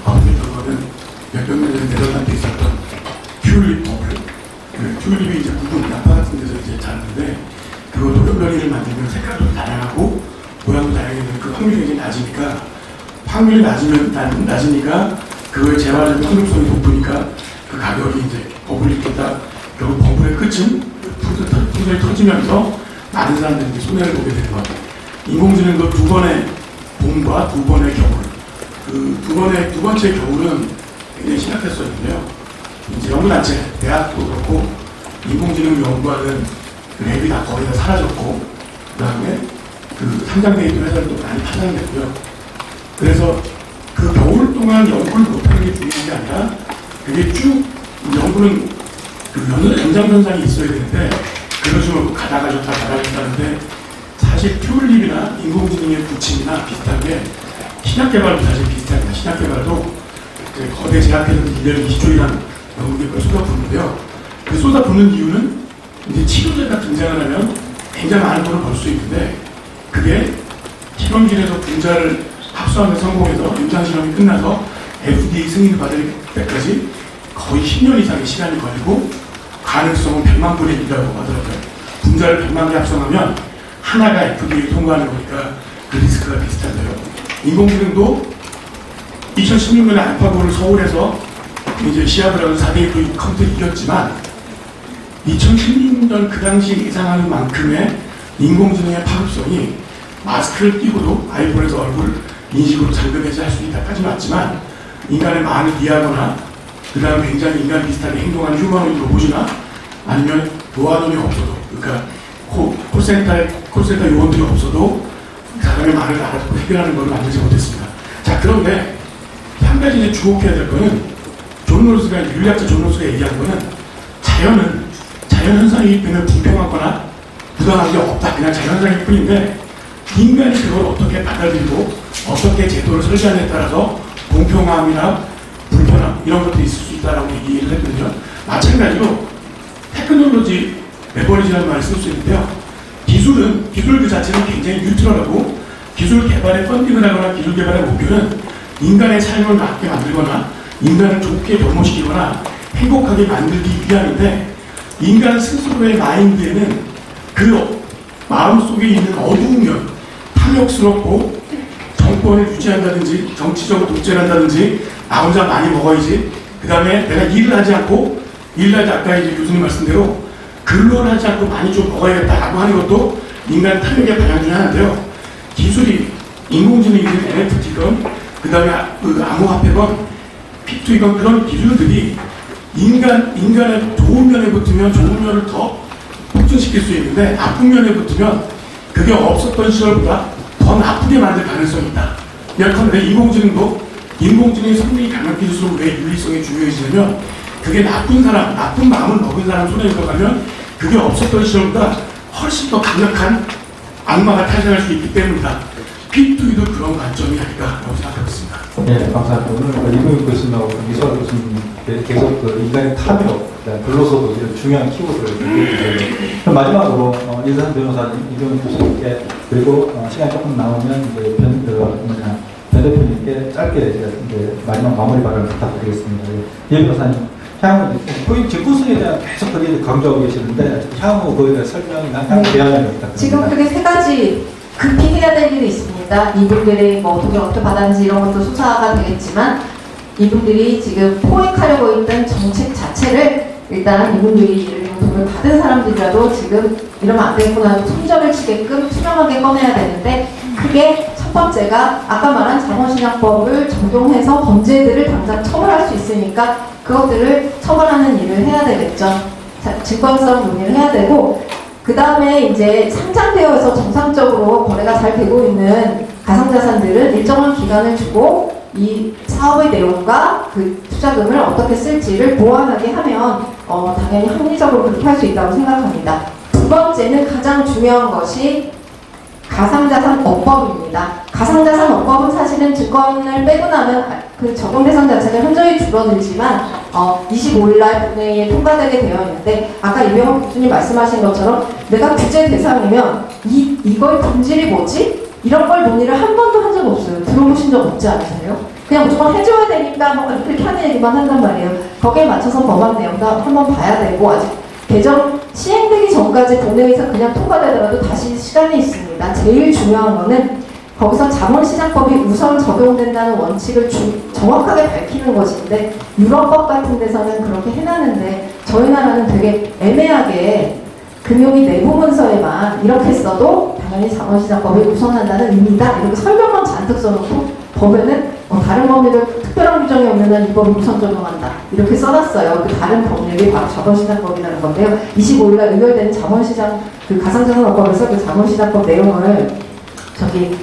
얻는 거는 몇백 년 전에 네덜란드에 있었던 튤립 버블. 튤립이 이제 붉은 나파 같은 데서 이제 자랐는데 그거 돌연변이를 만들면 색깔도 다양하고 모양도 다양해지면 그 확률이 굉장히 낮으니까 확률이 낮으니까 그거의 재활용 성능성이 높으니까 그 가격이 이제 버블이 있겠다. 결국 버블의 끝은 풍선이 터지면서 많은 사람들이 이제 손해를 보게 되는 거예요. 인공지능도 두 번의 봄과 두 번의 겨울. 그 두 번째 겨울은 굉장히 심각했었는데요. 이제 연구단체, 대학도 그렇고, 인공지능 연구하는 그 랩이 다 거의 다 사라졌고, 그 다음에 그 상장돼 있던 회사들도 많이 파산됐고요. 그래서 그 겨울 동안 연구를 못하는 게 중요한 게 아니라, 그게 쭉 연구는 그 연장선상이 있어야 되는데, 그런 식으로 가다가졌다는데, 사실 튤립이나 인공지능의 부침이나 비슷한 게 신약개발도 사실 비슷합니다. 신약개발도 거대 제약회사들 1년에 20조이라는 연구비가 쏟아붓는데요. 그 쏟아붓는 이유는 이제 치료제가 등장을 하면 굉장히 많은 돈을 벌 수 있는데 그게 실험실에서 분자를 합수하는 성공해서 임상실험이 끝나서 FDA 승인을 받을 때까지 거의 10년 이상의 시간이 걸리고 가능성은 100만 분의 1이라고 하더라고요. 분자를 100만 개 합성하면 하나가 FDA를 통과하는 거니까 그 리스크가 비슷한데요. 인공지능도 2016년에 알파고를 서울에서 이제 시합을 하고 4대1로 컴퓨터 이겼지만 2016년 그 당시 예상하는 만큼의 인공지능의 파급성이 마스크를 끼고도 아이폰에서 얼굴 인식으로 잠금해서 할 수 있다까지 맞지만 인간의 말을 이해하거나 그 다음 굉장히 인간 비슷하게 행동하는 휴머노이드 로봇이나 아니면 노아돈이 없어도 그러니까 콜센터 요원들이 없어도 사람의 말을 알아듣고 해결하는 걸 만들지 못했습니다. 자, 그런데 한 가지 이제 주목해야 될 거는 윤리학자 존 롤스가 얘기한 거는 자연 현상이기 때문에 불평하거나 부당한 게 없다. 그냥 자연 현상일 뿐인데 인간이 그걸 어떻게 받아들이고 어떻게 제도를 설계하느냐에 따라서 공평함이나 불편함 이런 것들이 있을 수 있다라고 얘기를 했거든요. 마찬가지로 테크놀로지 레버리지라는 말을 쓸 수 있는데요. 기술 그 자체는 굉장히 뉴트럴하고 기술 개발에 펀딩을 하거나 기술 개발의 목표는 인간의 삶을 낫게 만들거나 인간을 좋게 변모시키거나 행복하게 만들기 위함인데 인간 스스로의 마인드에는 그 마음속에 있는 어두운 면, 탐욕스럽고 정권을 유지한다든지 정치적으로 독재를 한다든지 나 혼자 많이 먹어야지 그 다음에 내가 일을 하지 않고 아까 이제 교수님 말씀대로 근로를 하지 않고 많이 좀 먹어야겠다라고 하는 것도 인간 탐욕의 방향 중에 하나인데요. 기술이 인공지능이든 NFT건 그 다음에 그 암호화폐건 P2건 그런 기술들이 인간의 좋은 면에 붙으면 좋은 면을 더 폭증시킬 수 있는데 나쁜 면에 붙으면 그게 없었던 시절보다 더 나쁘게 만들 가능성이 있다. 예컨대 인공지능이 성능이 강한 기술로 왜 윤리성이 중요해지냐면 그게 나쁜 마음을 먹은 사람 손에 들어가면 그게 없었던 시절보다 훨씬 더 강력한 악마가 탄생할 수 있기 때문이다. P2도 그런 관점이 아닐까라고 생각해봤습니다. 네, 감사합니다. 오늘 이동윤 교수님하고 이수아 교수님 계속 그 인간의 탐욕, 불로소도 이런 중요한 키워드를 얘기해 주세요. 그럼 마지막으로 이수환 변호사님, 이동윤 교수님께 그리고 시간이 조금 나오면 이제 변 대표님께 짧게 이제 마지막 마무리 발언을 부탁드리겠습니다. 예, 변호사님. 향후 포임 직구승에 대한 계속 거기에 강조하고 계시는데 향후 거기에 대한 설명이나 향후 대안을 부탁드립니다. 지금 크게 세 가지 급히 해야 될 일이 있습니다. 이분들이 뭐 돈을 어떻게 받았는지 이런 것도 수사가 되겠지만 이분들이 지금 포획하려고 있던 정책 자체를 일단 이분들이 돈을 받은 사람들이라도 지금 이러면 안 되겠구나 손절을 치게끔 투명하게 꺼내야 되는데 크게 첫 번째가 아까 말한 자본시장법을 적용해서 범죄들을 당장 처벌할 수 있으니까 그것들을 처벌하는 일을 해야 되겠죠. 증권성 논의를 해야 되고 그 다음에 이제 상장되어서 정상적으로 거래가 잘 되고 있는 가상자산들은 일정한 기간을 주고 이 사업의 내용과 그 투자금을 어떻게 쓸지를 보완하게 하면 당연히 합리적으로 그렇게 할 수 있다고 생각합니다. 두 번째는 가장 중요한 것이 가상자산업법입니다. 가상자산업법은 사실은 증권을 빼고 나면 그 적용 대상 자체가 현저히 줄어들지만 25일날 본회의에 통과되게 되어 있는데 아까 이병헌 교수님 말씀하신 것처럼 내가 규제 대상이면 이거의 본질이 뭐지? 이런 걸 논의를 한 번도 한 적 없어요. 들어보신 적 없지 않으세요? 그냥 무조건 해줘야 되니까 뭐 이렇게 하는 얘기만 한단 말이에요. 거기에 맞춰서 법안 내용도 한번 봐야 되고 아직 개정 시행되기 전까지 본회의에서 그냥 통과되더라도 다시 시간이 있습니다. 제일 중요한 거는 거기서 자본시장법이 우선 적용된다는 원칙을 정확하게 밝히는 것인데 유럽법 같은 데서는 그렇게 해놨는데 저희 나라는 되게 애매하게 금융위 내부 문서에만 이렇게 써도 당연히 자본시장법이 우선한다는 의미다 이렇게 설명만 잔뜩 써놓고 법에는 다른 법률들 특별한 규정이 없는 한 이 법이 우선 적용한다 이렇게 써놨어요. 그 다른 법률이 바로 자본시장법이라는 건데요. 25일날 의결된 자본시장 그 가상자산업법에서 그 자본시장법 내용을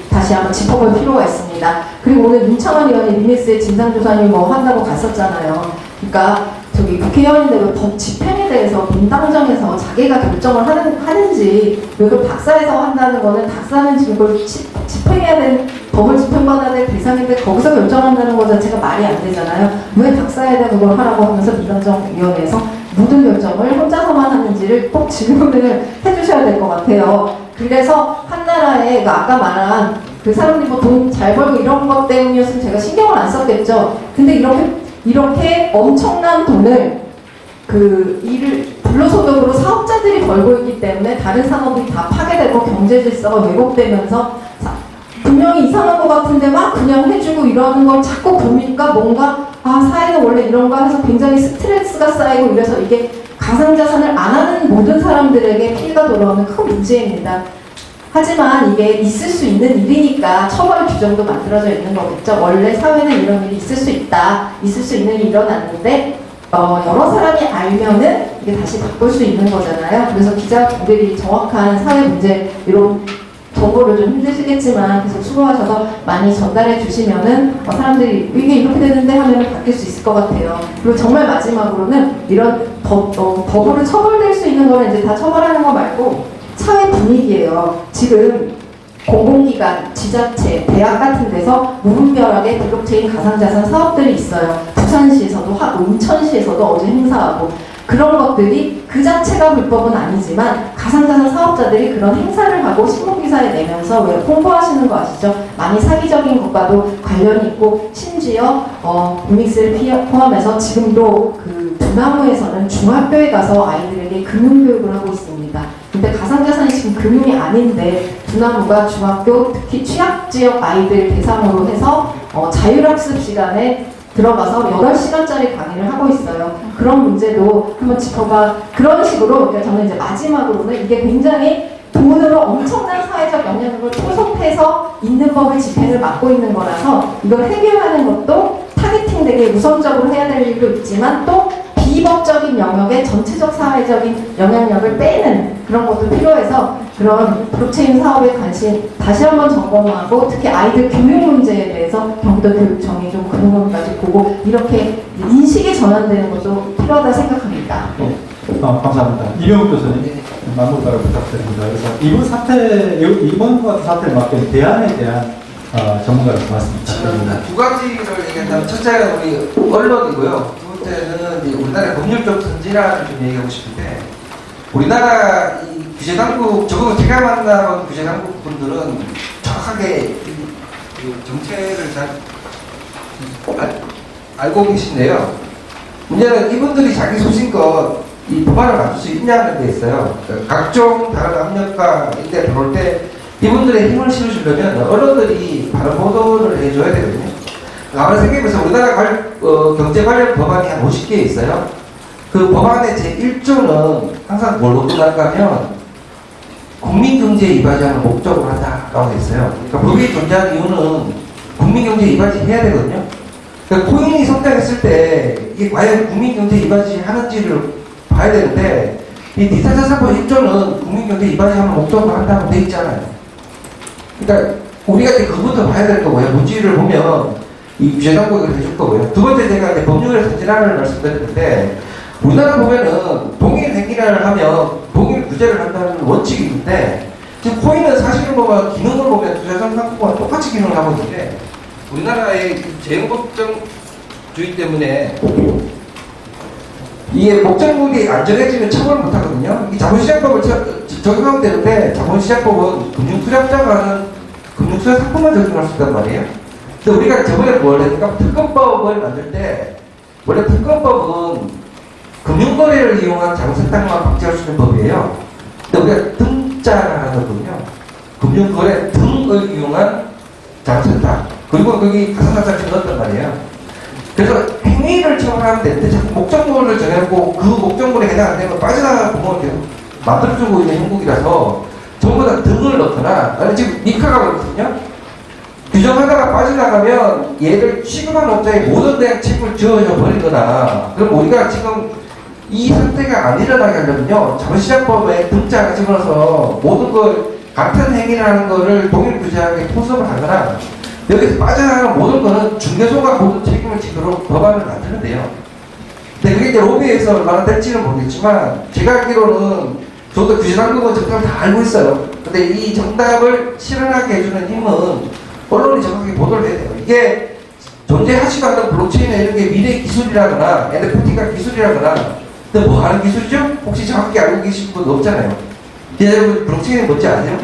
다시 한번 짚어볼 필요가 있습니다. 그리고 오늘 윤창원 의원이 미니스의 진상조사님 뭐 한다고 갔었잖아요. 그러니까 국회의원인데 법 집행에 대해서 민당정에서 자기가 결정을 하는지 왜 그걸 박사에서 한다는 거는 박사는 지금 그걸 집행해야 되는 법을 집행받아야 될 대상인데 거기서 결정한다는 것 자체가 말이 안 되잖아요. 왜 박사에다 그걸 하라고 하면서 민당정위원회에서 모든 결정을 혼자서만 하는지를 꼭 질문을 해주셔야 될 것 같아요. 그래서 한나라에 아까 말한 그 사람들이 뭐 돈 잘 벌고 이런 것 때문이었으면 제가 신경을 안 썼겠죠. 근데 이렇게 엄청난 돈을 그 일을 불로소득으로 사업자들이 벌고 있기 때문에 다른 산업이 다 파괴되고 경제 질서가 왜곡되면서 분명히 이상한 것 같은데 막 그냥 해주고 이러는 걸 자꾸 보니까 뭔가 사회는 원래 이런가 해서 굉장히 스트레스가 쌓이고 이래서 이게 가상자산을 안 하는 모든 사람들에게 피해가 돌아오는 큰 문제입니다. 하지만 이게 있을 수 있는 일이니까 처벌 규정도 만들어져 있는 거겠죠. 원래 사회는 이런 일이 있을 수 있다. 있을 수 있는 일이 일어났는데 여러 사람이 알면은 이게 다시 바꿀 수 있는 거잖아요. 그래서 기자분들이 정확한 사회 문제 이런 정보를 좀 힘드시겠지만 계속 수고하셔서 많이 전달해 주시면은 사람들이 이게 이렇게 되는데 하면은 바뀔 수 있을 것 같아요. 그리고 정말 마지막으로는 이런 법으로 처벌될 수 있는 거는 이제 다 처벌하는 거 말고 사회 분위기예요. 지금 공공기관, 지자체, 대학 같은 데서 무분별하게 블록체인 가상자산 사업들이 있어요. 부산시에서도 하고 인천시에서도 어제 행사하고 그런 것들이 그 자체가 불법은 아니지만 가상자산 사업자들이 그런 행사를 하고 신문기사에 내면서 왜 홍보하시는 거 아시죠? 많이 사기적인 것과도 관련이 있고 심지어 빅믹스를 포함해서 지금도 그 두나무에서는 중학교에 가서 아이들에게 금융교육을 하고 있습니다. 근데 가상자산이 지금 금융이 아닌데 두나무가 중학교 특히 취약지역 아이들 대상으로 해서 자율학습 시간에 들어가서 8시간짜리 강의를 하고 있어요. 그런 문제도 한번 짚어봐. 그런 식으로 그러니까 저는 이제 마지막으로는 이게 굉장히 돈으로 엄청난 사회적 영향력을 토속해서 있는 법의 집행을 맡고 있는 거라서 이걸 해결하는 것도 타겟팅 되게 우선적으로 해야 될 일도 있지만 또 비법적인 영역에 전체적 사회적인 영향력을 빼는 그런 것도 필요해서 그런 블록체인 사업에 관심 다시 한번 점검하고 특히 아이들 교육 문제에 대해서 경기도교육청이 좀 그런 것까지 보고 이렇게 인식이 전환되는 것도 필요하다 생각합니다. 감사합니다. 이명훈 교수님 마무리를 부탁드립니다. 그래서 이번 사태를 맡긴 대안에 대한 전문가를 말씀 부탁드립니다. 두 가지를 얘기한다면 첫째는 우리 언론이고요. 두 번째는 이제 우리나라 법률적 선진화를 좀 얘기하고 싶은데 우리나라 이 규제당국 적어도 제가 만나본 규제당국 분들은 정확하게 이 정책을 잘 알고 계신데요. 문제는 이분들이 자기 소신껏 이 법안을 만들 수 있냐는 데 있어요. 그러니까 각종 다른 압력과 이때 들어올 때 이분들의 힘을 실으시려면 언론들이 바른 보도를 해줘야 되거든요. 아무리 생각해보세요. 우리나라 경제 관련 법안이 한 50개 있어요. 그 법안의 제1조는 항상 뭘로 끝날까 하면 국민경제 이바지하는 목적으로 한다라고 돼 있어요. 그러니까 법이 존재하는 이유는 국민경제 이바지 해야 되거든요. 그러니까 코인이 성장했을 때 이게 과연 국민경제 이바지 하는지를 봐야 되는데 이 디지털자산법 1조는 국민경제 이바지하는 목적으로 한다고 돼 있잖아요. 그러니까 우리가 이제 그것부터 봐야 될 거고요. 문제를 보면 이 규제당국을 해줄 거고요. 두 번째 제가 이제 법률의 선진화를 말씀드렸는데 우리나라 보면은 동일 행위를 하면 동일 규제를 한다는 원칙이 있는데 지금 코인은 사실은 보면 기능을 보면 투자자산 상품과 똑같이 기능을 하고 있는데 우리나라의 재무법정주의 때문에 이게 목적물이 안정해지면 처벌을 못하거든요. 이 자본시장법을 적용하면 되는데 자본시장법은 금융투자자가 하는 금융투자 상품만 적용할 수 있단 말이에요. 근데 우리가 저번에 뭘 했는가? 특검법을 만들 때 원래 특검법은 금융거래를 이용한 장세탁만 방지할 수 있는 법이에요. 근데 우리가 등자를 하거든요. 금융거래 등을 이용한 장세탁. 그리고 거기 가상자산을 넣었단 말이에요. 그래서 행위를 처벌하면 되는데 자꾸 목적물을 정해놓고 그 목적물에 해당 안 되면 빠져나가 보면 계속 만들어주고 있는 형국이라서 전부 다 등을 넣거나 아니 지금 미카가 그렇거든요. 규정하다가 빠져나가면 얘를 취급한 업자에 모든 대학 책임을 지어져 버리거나 그럼 우리가 지금 이 상태가 안 일어나게 하려면요 자본시장법에 등자가 집어넣어서 모든 걸 같은 행위를 하는 거를 동일 규제하게 포섭을 하거나 여기서 빠져나가는 모든 거는 중개소가 모든 책임을 지도록 법안을 만드는데요. 근데 그게 이제 로비에서 얼마나 될지는 모르겠지만 제가 알기로는 저도 규제당국은 정답을 다 알고 있어요. 근데 이 정답을 실현하게 해주는 힘은 언론이 정확하게 보도를 해야 돼요. 이게 존재하지도 않는 블록체인이나 이런 게 미래 기술이라거나 NFT가 기술이라거나 근데 뭐 하는 기술이죠? 혹시 정확히 알고 계신 분 없잖아요. 여러분 블록체인이 뭔지 아세요?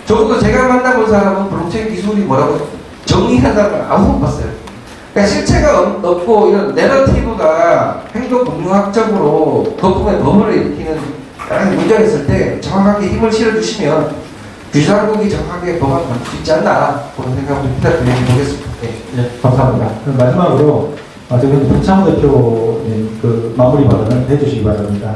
적어도 제가 만나본 사람은 블록체인 기술이 뭐라고 정의한 사람을 아무도 못 봤어요. 그러니까 실체가 없고 이런 내러티브가 행동법률학적으로 거품의 버블을 일으키는 여러 문제가 있을 때 정확하게 힘을 실어주시면 규제당국이 정확하게 법안을 만들 수 있지 않나 그런 생각을 부탁드리겠습니다. 예, 감사합니다. 그럼 마지막으로 지금 박창호 대표님 그 마무리 발언을 해주시기 바랍니다.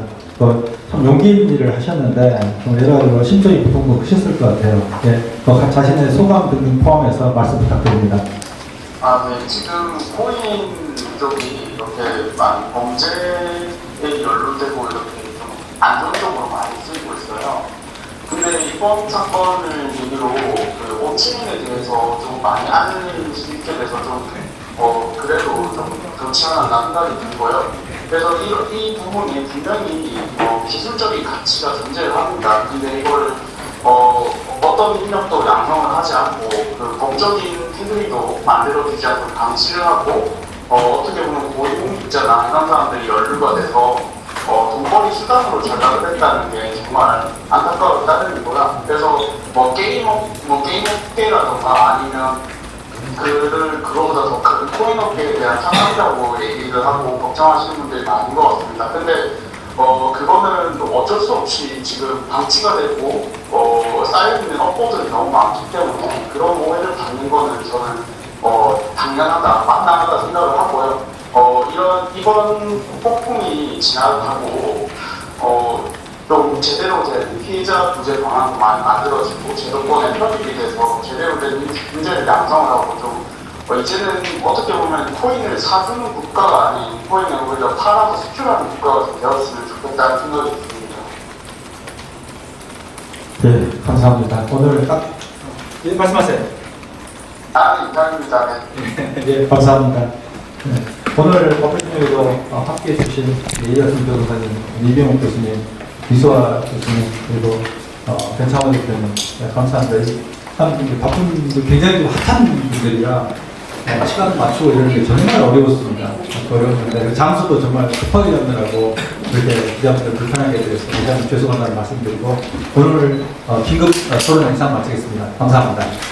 참 용기 있는 일을 하셨는데 좀 여러 가지로 심적인 고통도 크셨을 것 같아요. 예, 자신의 소감 등등 포함해서 말씀 부탁드립니다. 네. 지금 코인 쪽이 이렇게 많이 범죄에 연루되고 이렇게 좀 안정적으로 많이 쓰이고 있어요. 근데 이번 사건을 계기로 그 호치민에 대해서 좀 많이 아는 수 있게 돼서 좀 그래도 좀 좋지 않았나 생각이 들고요. 그래서 이 부분이 분명히 기술적인 가치가 존재를 합니다. 근데 이걸 어떤 인력도 양성을 하지 않고 그 법적인 테두리도 만들어지지 않고 방치를 하고 어떻게 보면 고위공직자나 이런 사람들이 연루가 돼서 돈벌이 수단으로 전락을 했다는 게 정말 안타까운 따름이고요. 그래서 게임 업계라던가 아니면 그거보다 더 큰 코인 업계에 대한 상황이라고 얘기를 하고 걱정하시는 분들이 많은 것 같습니다. 근데 그거는 어쩔 수 없이 지금 방치가 되고 쌓여있는 업보들이 너무 많기 때문에 그런 오해를 받는 거는 저는 당연하다, 마땅하다 생각을 하고요. 이번 폭풍이 지나가고 좀 제대로 된 피해자 구제 방안도 많이 만들어지고 제도권에 편입이 돼서 제대로 된 문제를 양성을 하고 좀 이제는 어떻게 보면 코인을 사주는 국가가 아닌 코인을 오히려 팔아서 수출하는 국가가 되었으면 좋겠다는 생각이 듭니다. 네, 감사합니다. 오늘 딱 예, 말씀하세요. 이상입니다. 네. 예, 감사합니다. 네. 오늘 법회중에도 함께해 주신 이하순 변호사님, 이병욱 교수님, 이수아 교수님, 그리고 변창원 대표님, 네, 감사합니다. 참 바쁜 분들, 굉장히 핫한 분들이라 시간 맞추고 이러는 게 정말 어려웠습니다. 어려웠는데 장소도 정말 급하게 잡느라고 그렇게 기자분들 불편하게 해드려서 굉장히 죄송하다는 말씀드리고 오늘 긴급 토론 영상 마치겠습니다. 감사합니다.